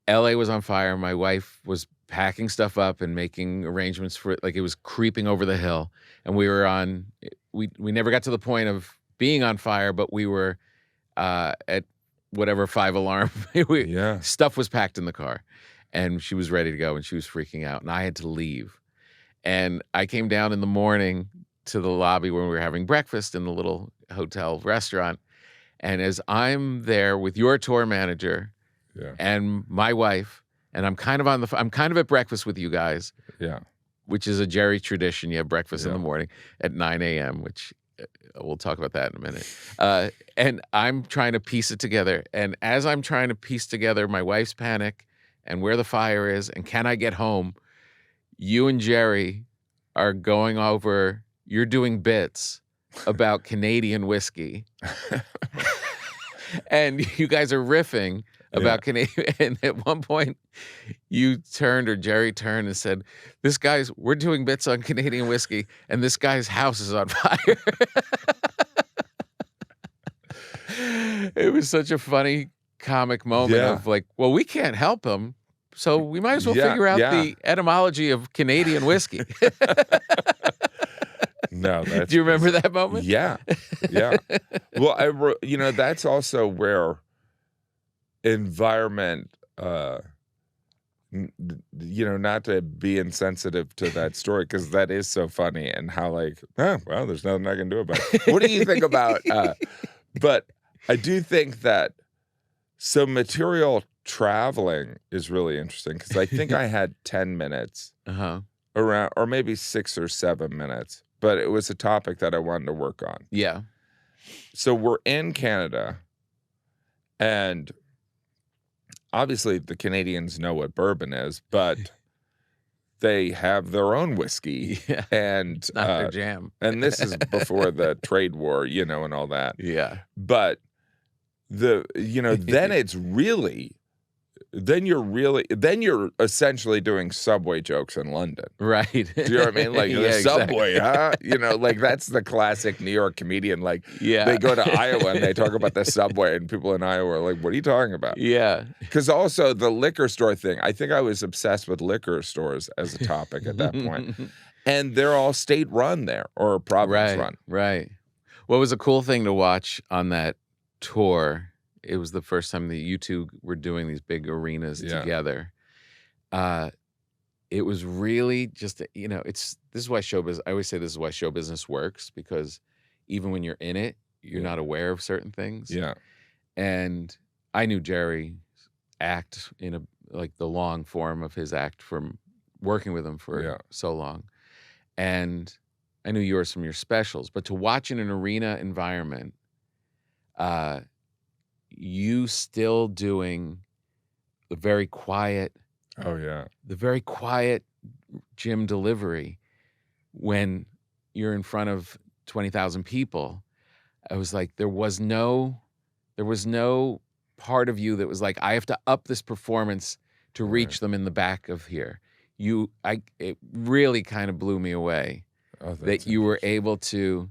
LA was on fire. My wife was packing stuff up and making arrangements for it. Like it was creeping over the hill, and we were on. We never got to the point of being on fire, but we were at whatever 5 alarm. Stuff was packed in the car, and she was ready to go, and she was freaking out, and I had to leave. And I came down in the morning to the lobby when we were having breakfast in the little hotel restaurant. And as I'm there with your tour manager and my wife, and I'm kind of at breakfast with you guys. Yeah. Which is a Jerry tradition. You have breakfast in the morning at 9 a.m., which we'll talk about that in a minute. And I'm trying to piece it together. And as I'm trying to piece together my wife's panic and where the fire is and can I get home, you and Jerry are going over, you're doing bits about Canadian whiskey. And you guys are riffing about Canadian. And at one point, you turned, or Jerry turned and said, we're doing bits on Canadian whiskey, and this guy's house is on fire. It was such a funny comic moment of like, well, we can't help him, so we might as well figure out the etymology of Canadian whiskey. No, do you remember that moment? Yeah. Well, that's also where environment, not to be insensitive to that story, because that is so funny, and how like, well, there's nothing I can do about it. What do you think about, but I do think that, so material traveling is really interesting, because I think I had 10 minutes around, or maybe 6 or 7 minutes, but it was a topic that I wanted to work on. Yeah. So we're in Canada, and obviously the Canadians know what bourbon is, but they have their own whiskey. Yeah. And it's not their jam. And this is before the trade war, and all that. Yeah. But then it's really, then you're essentially doing subway jokes in London. Right. Do you know what I mean? Like, the subway, huh? Like that's the classic New York comedian. Like, they go to Iowa and they talk about the subway, and people in Iowa are like, what are you talking about? Yeah. Because also the liquor store thing, I think I was obsessed with liquor stores as a topic at that point. And they're all state run there, or province run. Right. What was a cool thing to watch on that tour? It was the first time that you two were doing these big arenas together. It was really just, this is why I always say this is why show business works, because even when you're in it, you're not aware of certain things. Yeah. And I knew Jerry's act in the long form of his act from working with him for so long. And I knew yours from your specials, but to watch in an arena environment, you still doing the very quiet gym delivery when you're in front of 20,000 people. I was like, there was no part of you that was like, I have to up this performance to reach them in the back of here. It really kind of blew me away that you were able to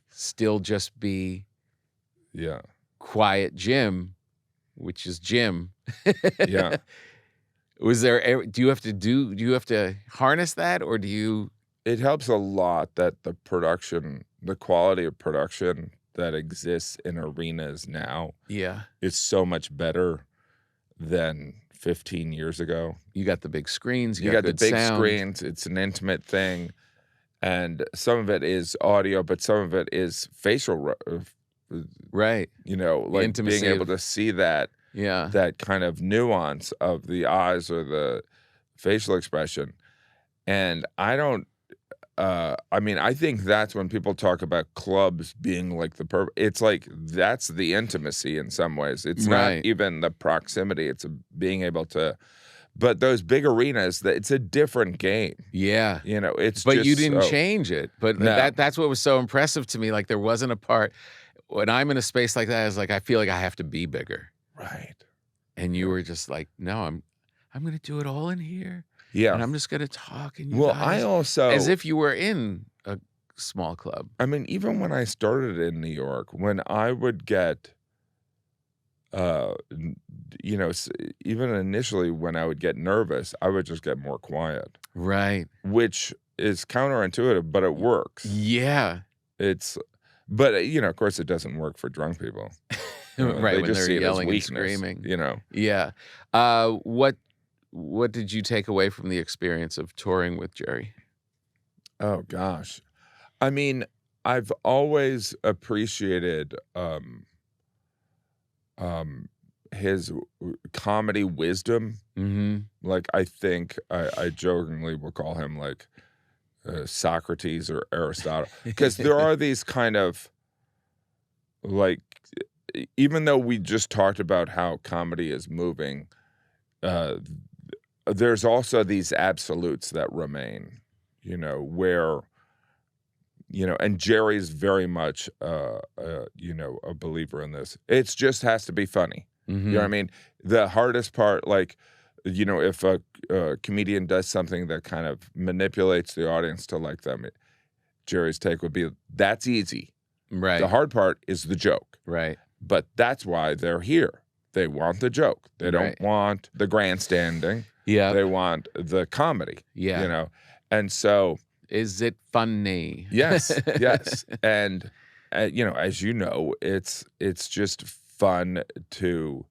still just be quiet Jim, which is Jim. Yeah. Do you have to harness that, or do you? It helps a lot that the quality of production that exists in arenas now is so much better than 15 years ago. You got the big screens. You got the big sound. screens. It's an intimate thing. And some of it is audio, but some of it is facial. Right. Like intimacy being able to see that. Yeah. That kind of nuance of the eyes or the facial expression. And I don't, I think that's when people talk about clubs being like it's like, that's the intimacy in some ways. It's not even the proximity. It's being able to, but those big arenas, it's a different game. Yeah. But you didn't change it. But that's what was so impressive to me. Like, there wasn't a part, when I'm in a space like that, it's like, I feel like I have to be bigger. Right. And you were just like, no, I'm going to do it all in here. Yeah. And I'm just going to talk. And I also, as if you were in a small club. I mean, even when I started in New York, when I would get, even initially when I would get nervous, I would just get more quiet. Right. Which is counterintuitive, but it works. Yeah. But of course, it doesn't work for drunk people. Right, they when just they're see it as yelling and weakness, screaming. Yeah. What did you take away from the experience of touring with Jerry? Oh gosh, I mean, I've always appreciated his comedy wisdom. Mm-hmm. Like, I think I jokingly will call him like Socrates or Aristotle, because there are these kind of, like, even though we just talked about how comedy is moving, there's also these absolutes that remain, where, and Jerry's very much, a believer in this. It just has to be funny. Mm-hmm. You know what I mean? The hardest part, like, if a comedian does something that kind of manipulates the audience to like them, Jerry's take would be, that's easy. Right. The hard part is the joke. Right. But that's why they're here. They want the joke. They don't want the grandstanding. Yeah. They want the comedy. Yeah. And so, is it funny? Yes, yes. And as you know, it's just fun to,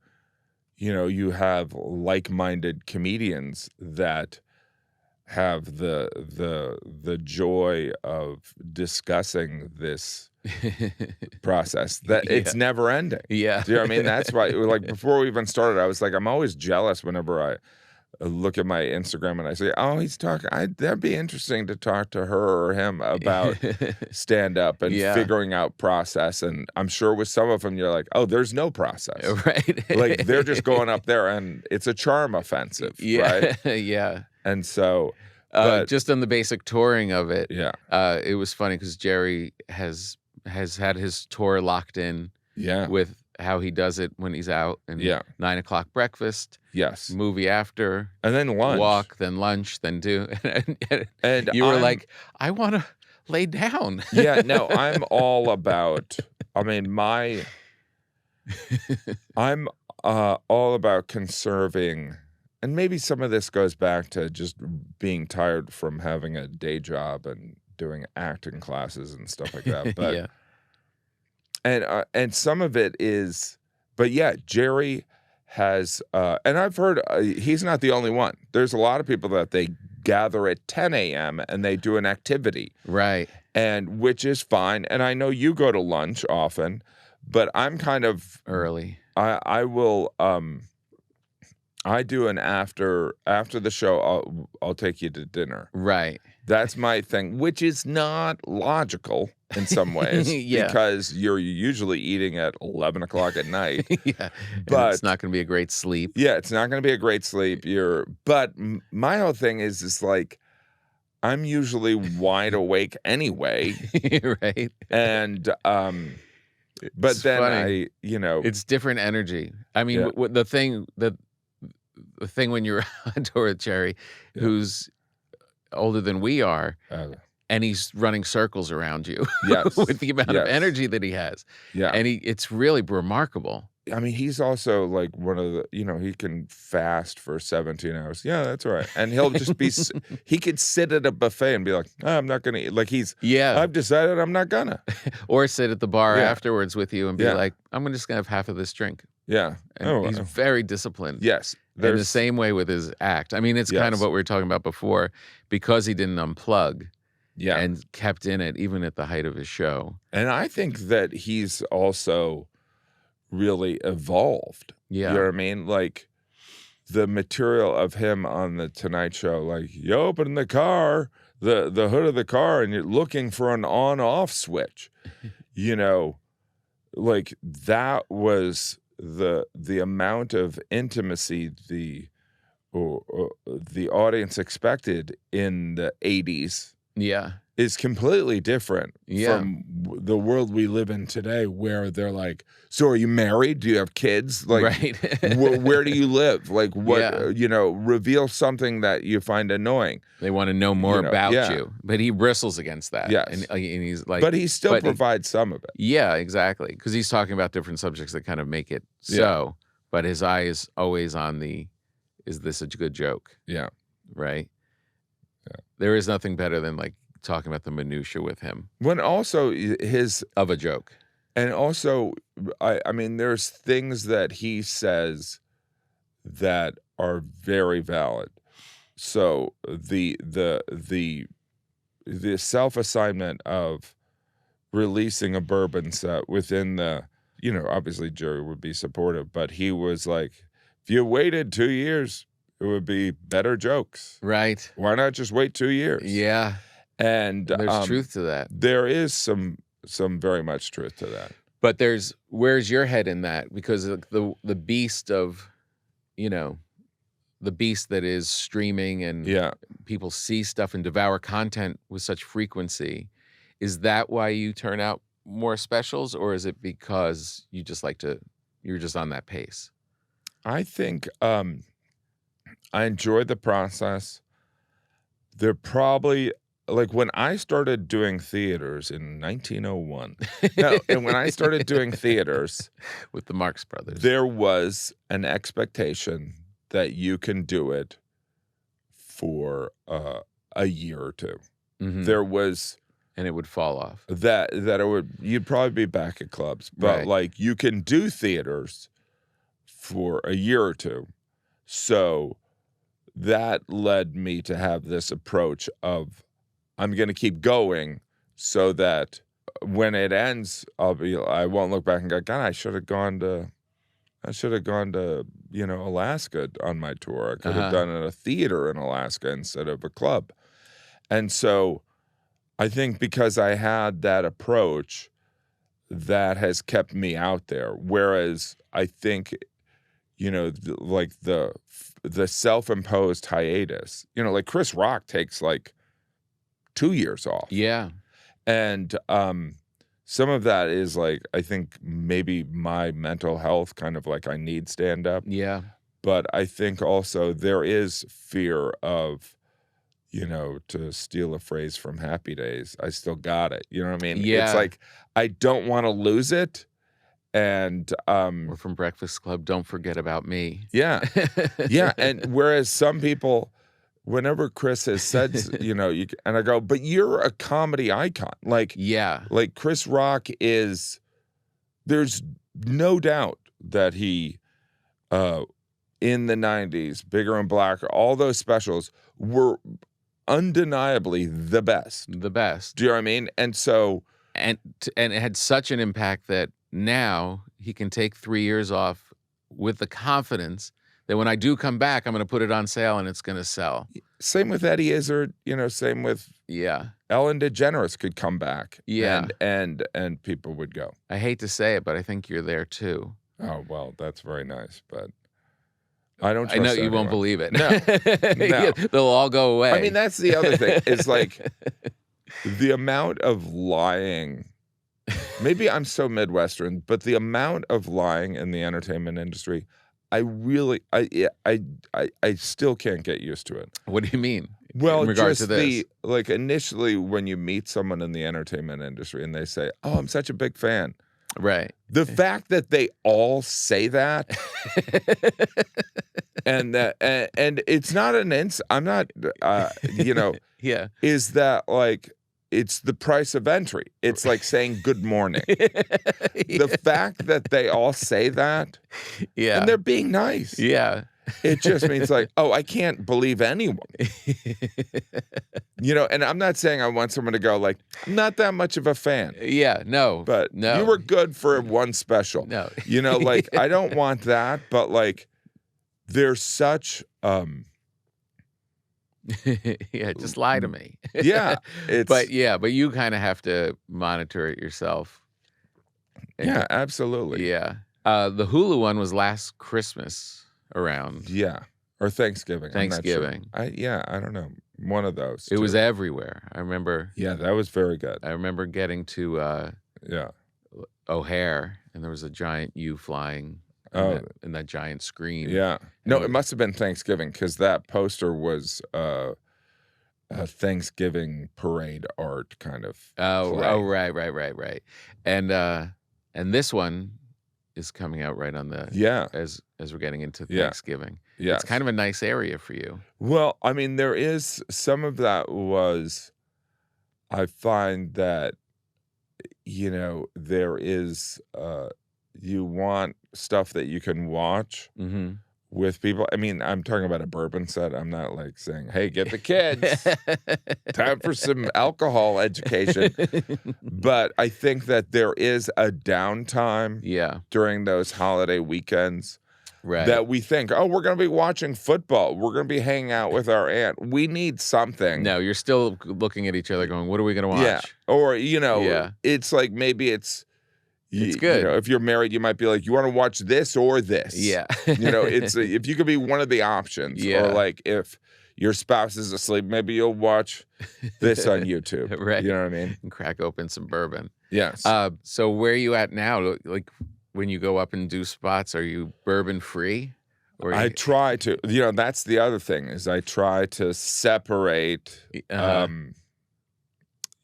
you have like-minded comedians that have the joy of discussing this process that it's never ending. Yeah. Do you know what I mean? That's why, like, before we even started, I was like, I'm always jealous whenever I look at my Instagram and I say, oh, he's talking, that'd be interesting to talk to her or him about stand-up and figuring out process. And I'm sure with some of them, you're like, oh, there's no process. Right. Like, they're just going up there and it's a charm offensive, right? Yeah. And so, just on the basic touring of it, it was funny because Jerry has had his tour locked in with how he does it when he's out, and 9 o'clock breakfast, movie after, and then lunch, walk, then lunch, then do, and you were like, I want to lay down. No, I'm all about, I'm all about conserving, and maybe some of this goes back to just being tired from having a day job and doing acting classes and stuff like that, but and some of it is, but Jerry has, and I've heard he's not the only one. There's a lot of people that they gather at 10 a.m. and they do an activity. Right. And which is fine. And I know you go to lunch often, but I'm kind of early. I will, I do an after the show, I'll take you to dinner. Right. That's my thing, which is not logical in some ways because you're usually eating at 11 o'clock at night. But it's not going to be a great sleep. It's not going to be a great sleep. But my whole thing is like, I'm usually wide awake anyway. Right. And, but it's then funny. It's different energy. I mean, the thing when you're on tour with Jerry, who's older than we are, and he's running circles around you with the amount of energy that he has. And it's really remarkable. I mean, he's also like one of the, he can fast for 17 hours. Yeah, that's right. And he'll just be, he could sit at a buffet and be like, I'm not going to eat. Like I've decided I'm not gonna. Or sit at the bar afterwards with you and be like, I'm just going to have half of this drink. Yeah. And he's very disciplined. Yes. In the same way with his act. I mean, it's kind of what we were talking about before, because he didn't unplug and kept in it even at the height of his show. And I think that he's also really evolved. You know what I mean? Like, the material of him on the Tonight Show, like, you open the car, the hood of the car, and you're looking for an on-off switch. Like, that was the amount of intimacy the audience expected in the 80s is completely different from the world we live in today, where they're like, so are you married? Do you have kids? Like, where do you live? Like, what, reveal something that you find annoying. They want to know more about you. But he bristles against that. Yes. And he's like, but he still provides some of it. Yeah, exactly. Because he's talking about different subjects that kind of make it so. but his eye is always on is this a good joke? Yeah. Right? Yeah. There is nothing better than like talking about the minutia with him. When also of a joke. And also, I mean, there's things that he says that are very valid. So the self-assignment of releasing a bourbon set within the, obviously Jerry would be supportive, but he was like, if you waited 2 years, it would be better jokes. Right. Why not just wait 2 years? Yeah. And there's truth to that. There is some very much truth to that. But where's your head in that? Because the beast of, the beast that is streaming and people see stuff and devour content with such frequency, is that why you turn out more specials, or is it because you just you're just on that pace? I think I enjoy the process. They're probably like when I started doing theaters in 1901. And when I started doing theaters with the Marx Brothers, there was an expectation that you can do it for a year or two. Mm-hmm. There was, and it would fall off. That you'd probably be back at clubs, but like you can do theaters for a year or two. So that led me to have this approach of I'm going to keep going so that when it ends, I won't look back and go, God, I should have gone to, Alaska on my tour. I could have done it at a theater in Alaska instead of a club. And so I think because I had that approach, that has kept me out there. Whereas I think, like the self-imposed hiatus, like Chris Rock takes like 2 years off. Yeah. And some of that is like, I think maybe my mental health, kind of like I need stand-up. Yeah. But I think also there is fear of, to steal a phrase from Happy Days, I still got it. You know what I mean? Yeah. It's like, I don't want to lose it. And or from Breakfast Club, don't forget about me. Yeah. Yeah. And whereas some people, whenever Chris has said, and I go, but you're a comedy icon. Like, yeah. Like Chris Rock there's no doubt that he, in the 90s, Bigger and Blacker, all those specials were undeniably the best. The best. Do you know what I mean? And so. And it had such an impact that now he can take 3 years off with the confidence that when I do come back, I'm going to put it on sale and it's going to sell. Same with Eddie Izzard, same with Ellen DeGeneres could come back. Yeah. And people would go. I hate to say it, but I think you're there too. Oh, well, that's very nice, but I don't trust I know you anyone. won't believe it. No. No. They'll all go away. I mean, that's the other thing. Is like the amount of lying. Maybe I'm so Midwestern, but the amount of lying in the entertainment industry, I still can't get used to it. What do you mean? Well, in regards to this? Like initially when you meet someone in the entertainment industry and they say, "Oh, I'm such a big fan." Right. The fact that they all say that and it's not I'm not yeah. Is that like it's the price of entry. It's like saying good morning. The fact that they all say that, and they're being nice. Yeah. It just means like, oh, I can't believe anyone. And I'm not saying I want someone to go like, I'm not that much of a fan. Yeah, no. But no. You were good for one special. No. Like I don't want that, but like there's such yeah, just lie to me. Yeah. But you kind of have to monitor it yourself. Yeah, absolutely. Yeah. The Hulu one was last Christmas around. Yeah. Or Thanksgiving. Thanksgiving. I don't know. One of those. It was everywhere. I remember. Yeah, that was very good. I remember getting to O'Hare, and there was a giant U flying in that giant screen. Yeah. No, it must have been Thanksgiving because that poster was a Thanksgiving parade art kind of. Right. And this one is coming out right on the as we're getting into Thanksgiving. Yes. It's kind of a nice area for you. Well, I mean, there is some of that was, I find that, there is, you want stuff that you can watch with people. I mean, I'm talking about a bourbon set. I'm not like saying, hey, get the kids. Time for some alcohol education. But I think that there is a downtime during those holiday weekends that we think, oh, we're going to be watching football. We're going to be hanging out with our aunt. We need something. No, you're still looking at each other going, what are we going to watch? Yeah. Or, it's like maybe it's good. If you're married, you might be like, you want to watch this or this. Yeah. It's if you could be one of the options. Yeah. Or like if your spouse is asleep, maybe you'll watch this on YouTube. Right. You know what I mean? And crack open some bourbon. Yes. So where are you at now? Like when you go up and do spots, are you bourbon free? I try to. That's the other thing is I try to separate. So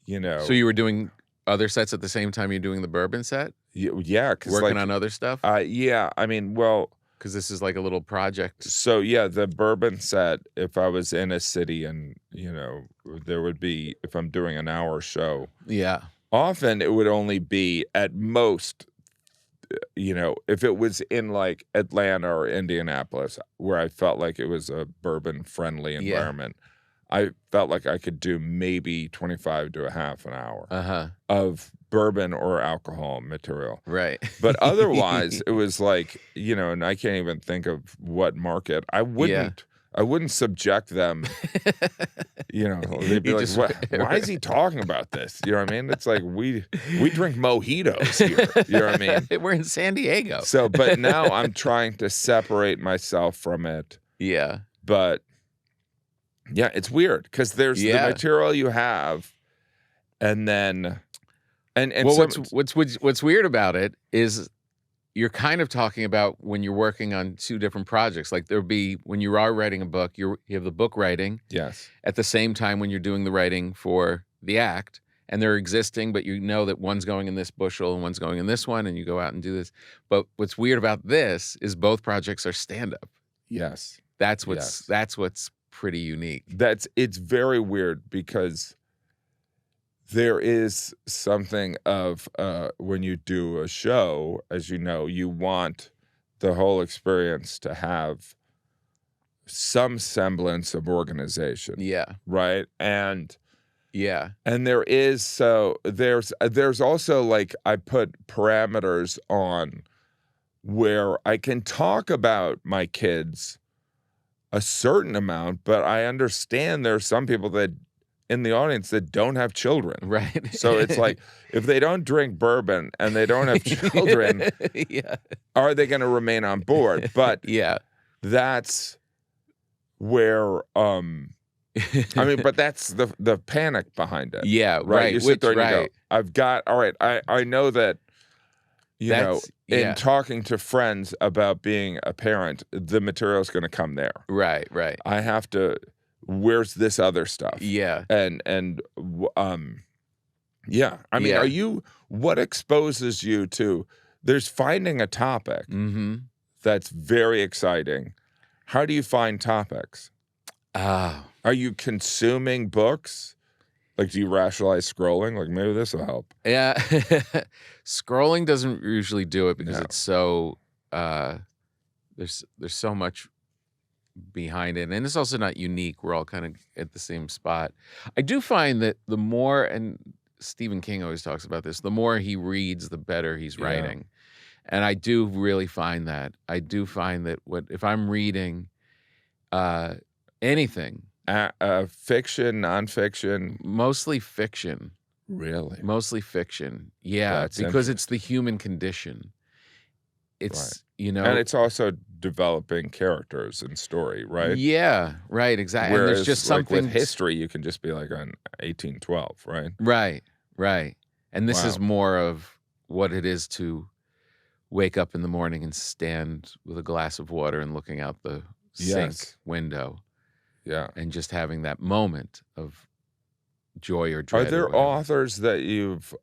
you were doing other sets at the same time you're doing the bourbon set? Yeah. Working on other stuff? Yeah. I mean, well. Because this is like a little project. So, yeah, the bourbon set, if I was in a city and, there would be, if I'm doing an hour show. Yeah. Often it would only be at most, if it was in like Atlanta or Indianapolis, where I felt like it was a bourbon-friendly environment. I felt like I could do maybe 25 to a half an hour of bourbon or alcohol material. Right. But otherwise, it was like, and I can't even think of what market. I wouldn't subject them. They'd be like, why is he talking about this? You know what I mean? It's like we drink mojitos here. You know what I mean? We're in San Diego. So, but now I'm trying to separate myself from it. Yeah. But yeah, it's weird because there's the material you have, and then, what's weird about it is you're kind of talking about when you're working on two different projects. Like there'll be when you are writing a book, you have the book writing. Yes. At the same time when you're doing the writing for the act, and they're existing, but you know that one's going in this bushel and one's going in this one, and you go out and do this. But what's weird about this is both projects are stand-up. Yes. That's what's pretty unique. It's very weird because there is something of when you do a show, as you know, you want the whole experience to have some semblance of organization. Yeah. Right? And there's also like I put parameters on where I can talk about my kids a certain amount, but I understand there are some people that in the audience that don't have children. Right. So it's like, if they don't drink bourbon and they don't have children, are they going to remain on board? But that's where, but that's the panic behind it. Yeah, right. You sit there and you go, I've got, all right, I know that, in talking to friends about being a parent, the material's going to come there. Right. I have to, where's this other stuff? Yeah. I mean, what exposes you to, there's finding a topic that's very exciting. How do you find topics? Are you consuming books? Like, do you rationalize scrolling? Like, maybe this will help. Yeah. Scrolling doesn't usually do it because it's so, there's so much behind it. And it's also not unique. We're all kind of at the same spot. I do find that the more, and Stephen King always talks about this, the more he reads, the better he's writing. And I do really find that. I do find that if I'm reading anything, fiction, nonfiction, mostly fiction. Really? Mostly fiction. Yeah, That's because it's the human condition. It's, and it's also developing characters and story, right? Yeah, right, exactly. Whereas, and there's just something with history, you can just be like on 1812, right? Right. And this is more of what it is to wake up in the morning and stand with a glass of water and looking out the sink window. Yeah. And just having that moment of joy or dread. Are there authors that you've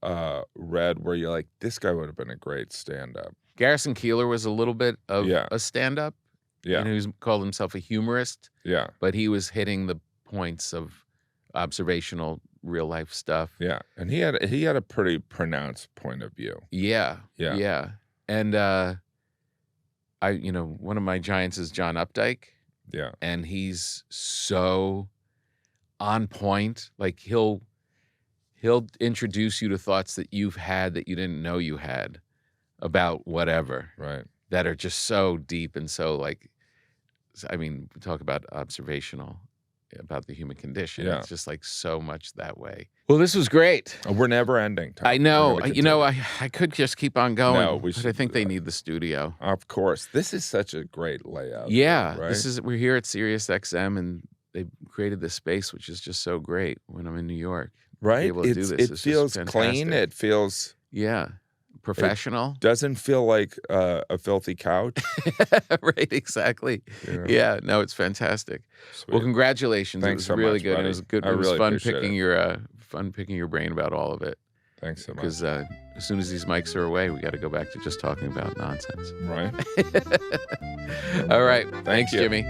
read where you're like, this guy would have been a great stand-up? Garrison Keillor was a little bit of a stand-up. Yeah. And he called himself a humorist. Yeah. But he was hitting the points of observational real life stuff. Yeah. And he had a pretty pronounced point of view. Yeah. Yeah. Yeah. And one of my giants is John Updike. Yeah. And he's so on point. Like he'll introduce you to thoughts that you've had that you didn't know you had about whatever. Right. That are just so deep and so like, I mean, we talk about observational, about the human condition. Yeah. It's just like so much that way. Well, this was great. We're never ending, Tom. I know. I could just keep on going. No, but I think they need the studio. Of course. This is such a great layout. Yeah. Right? We're here at Sirius XM and they created this space, which is just so great when I'm in New York. Right? Able to do this It feels clean. It feels... Yeah. Professional. It doesn't feel like a filthy couch. Right, exactly. Yeah, no, it's fantastic. Sweet. Well, congratulations. Thanks it was so really much, good. Buddy. It was good. It was fun picking your brain about all of it. Thanks so much. Because as soon as these mics are away, we got to go back to just talking about nonsense. Right. All right. Thanks, Jimmy.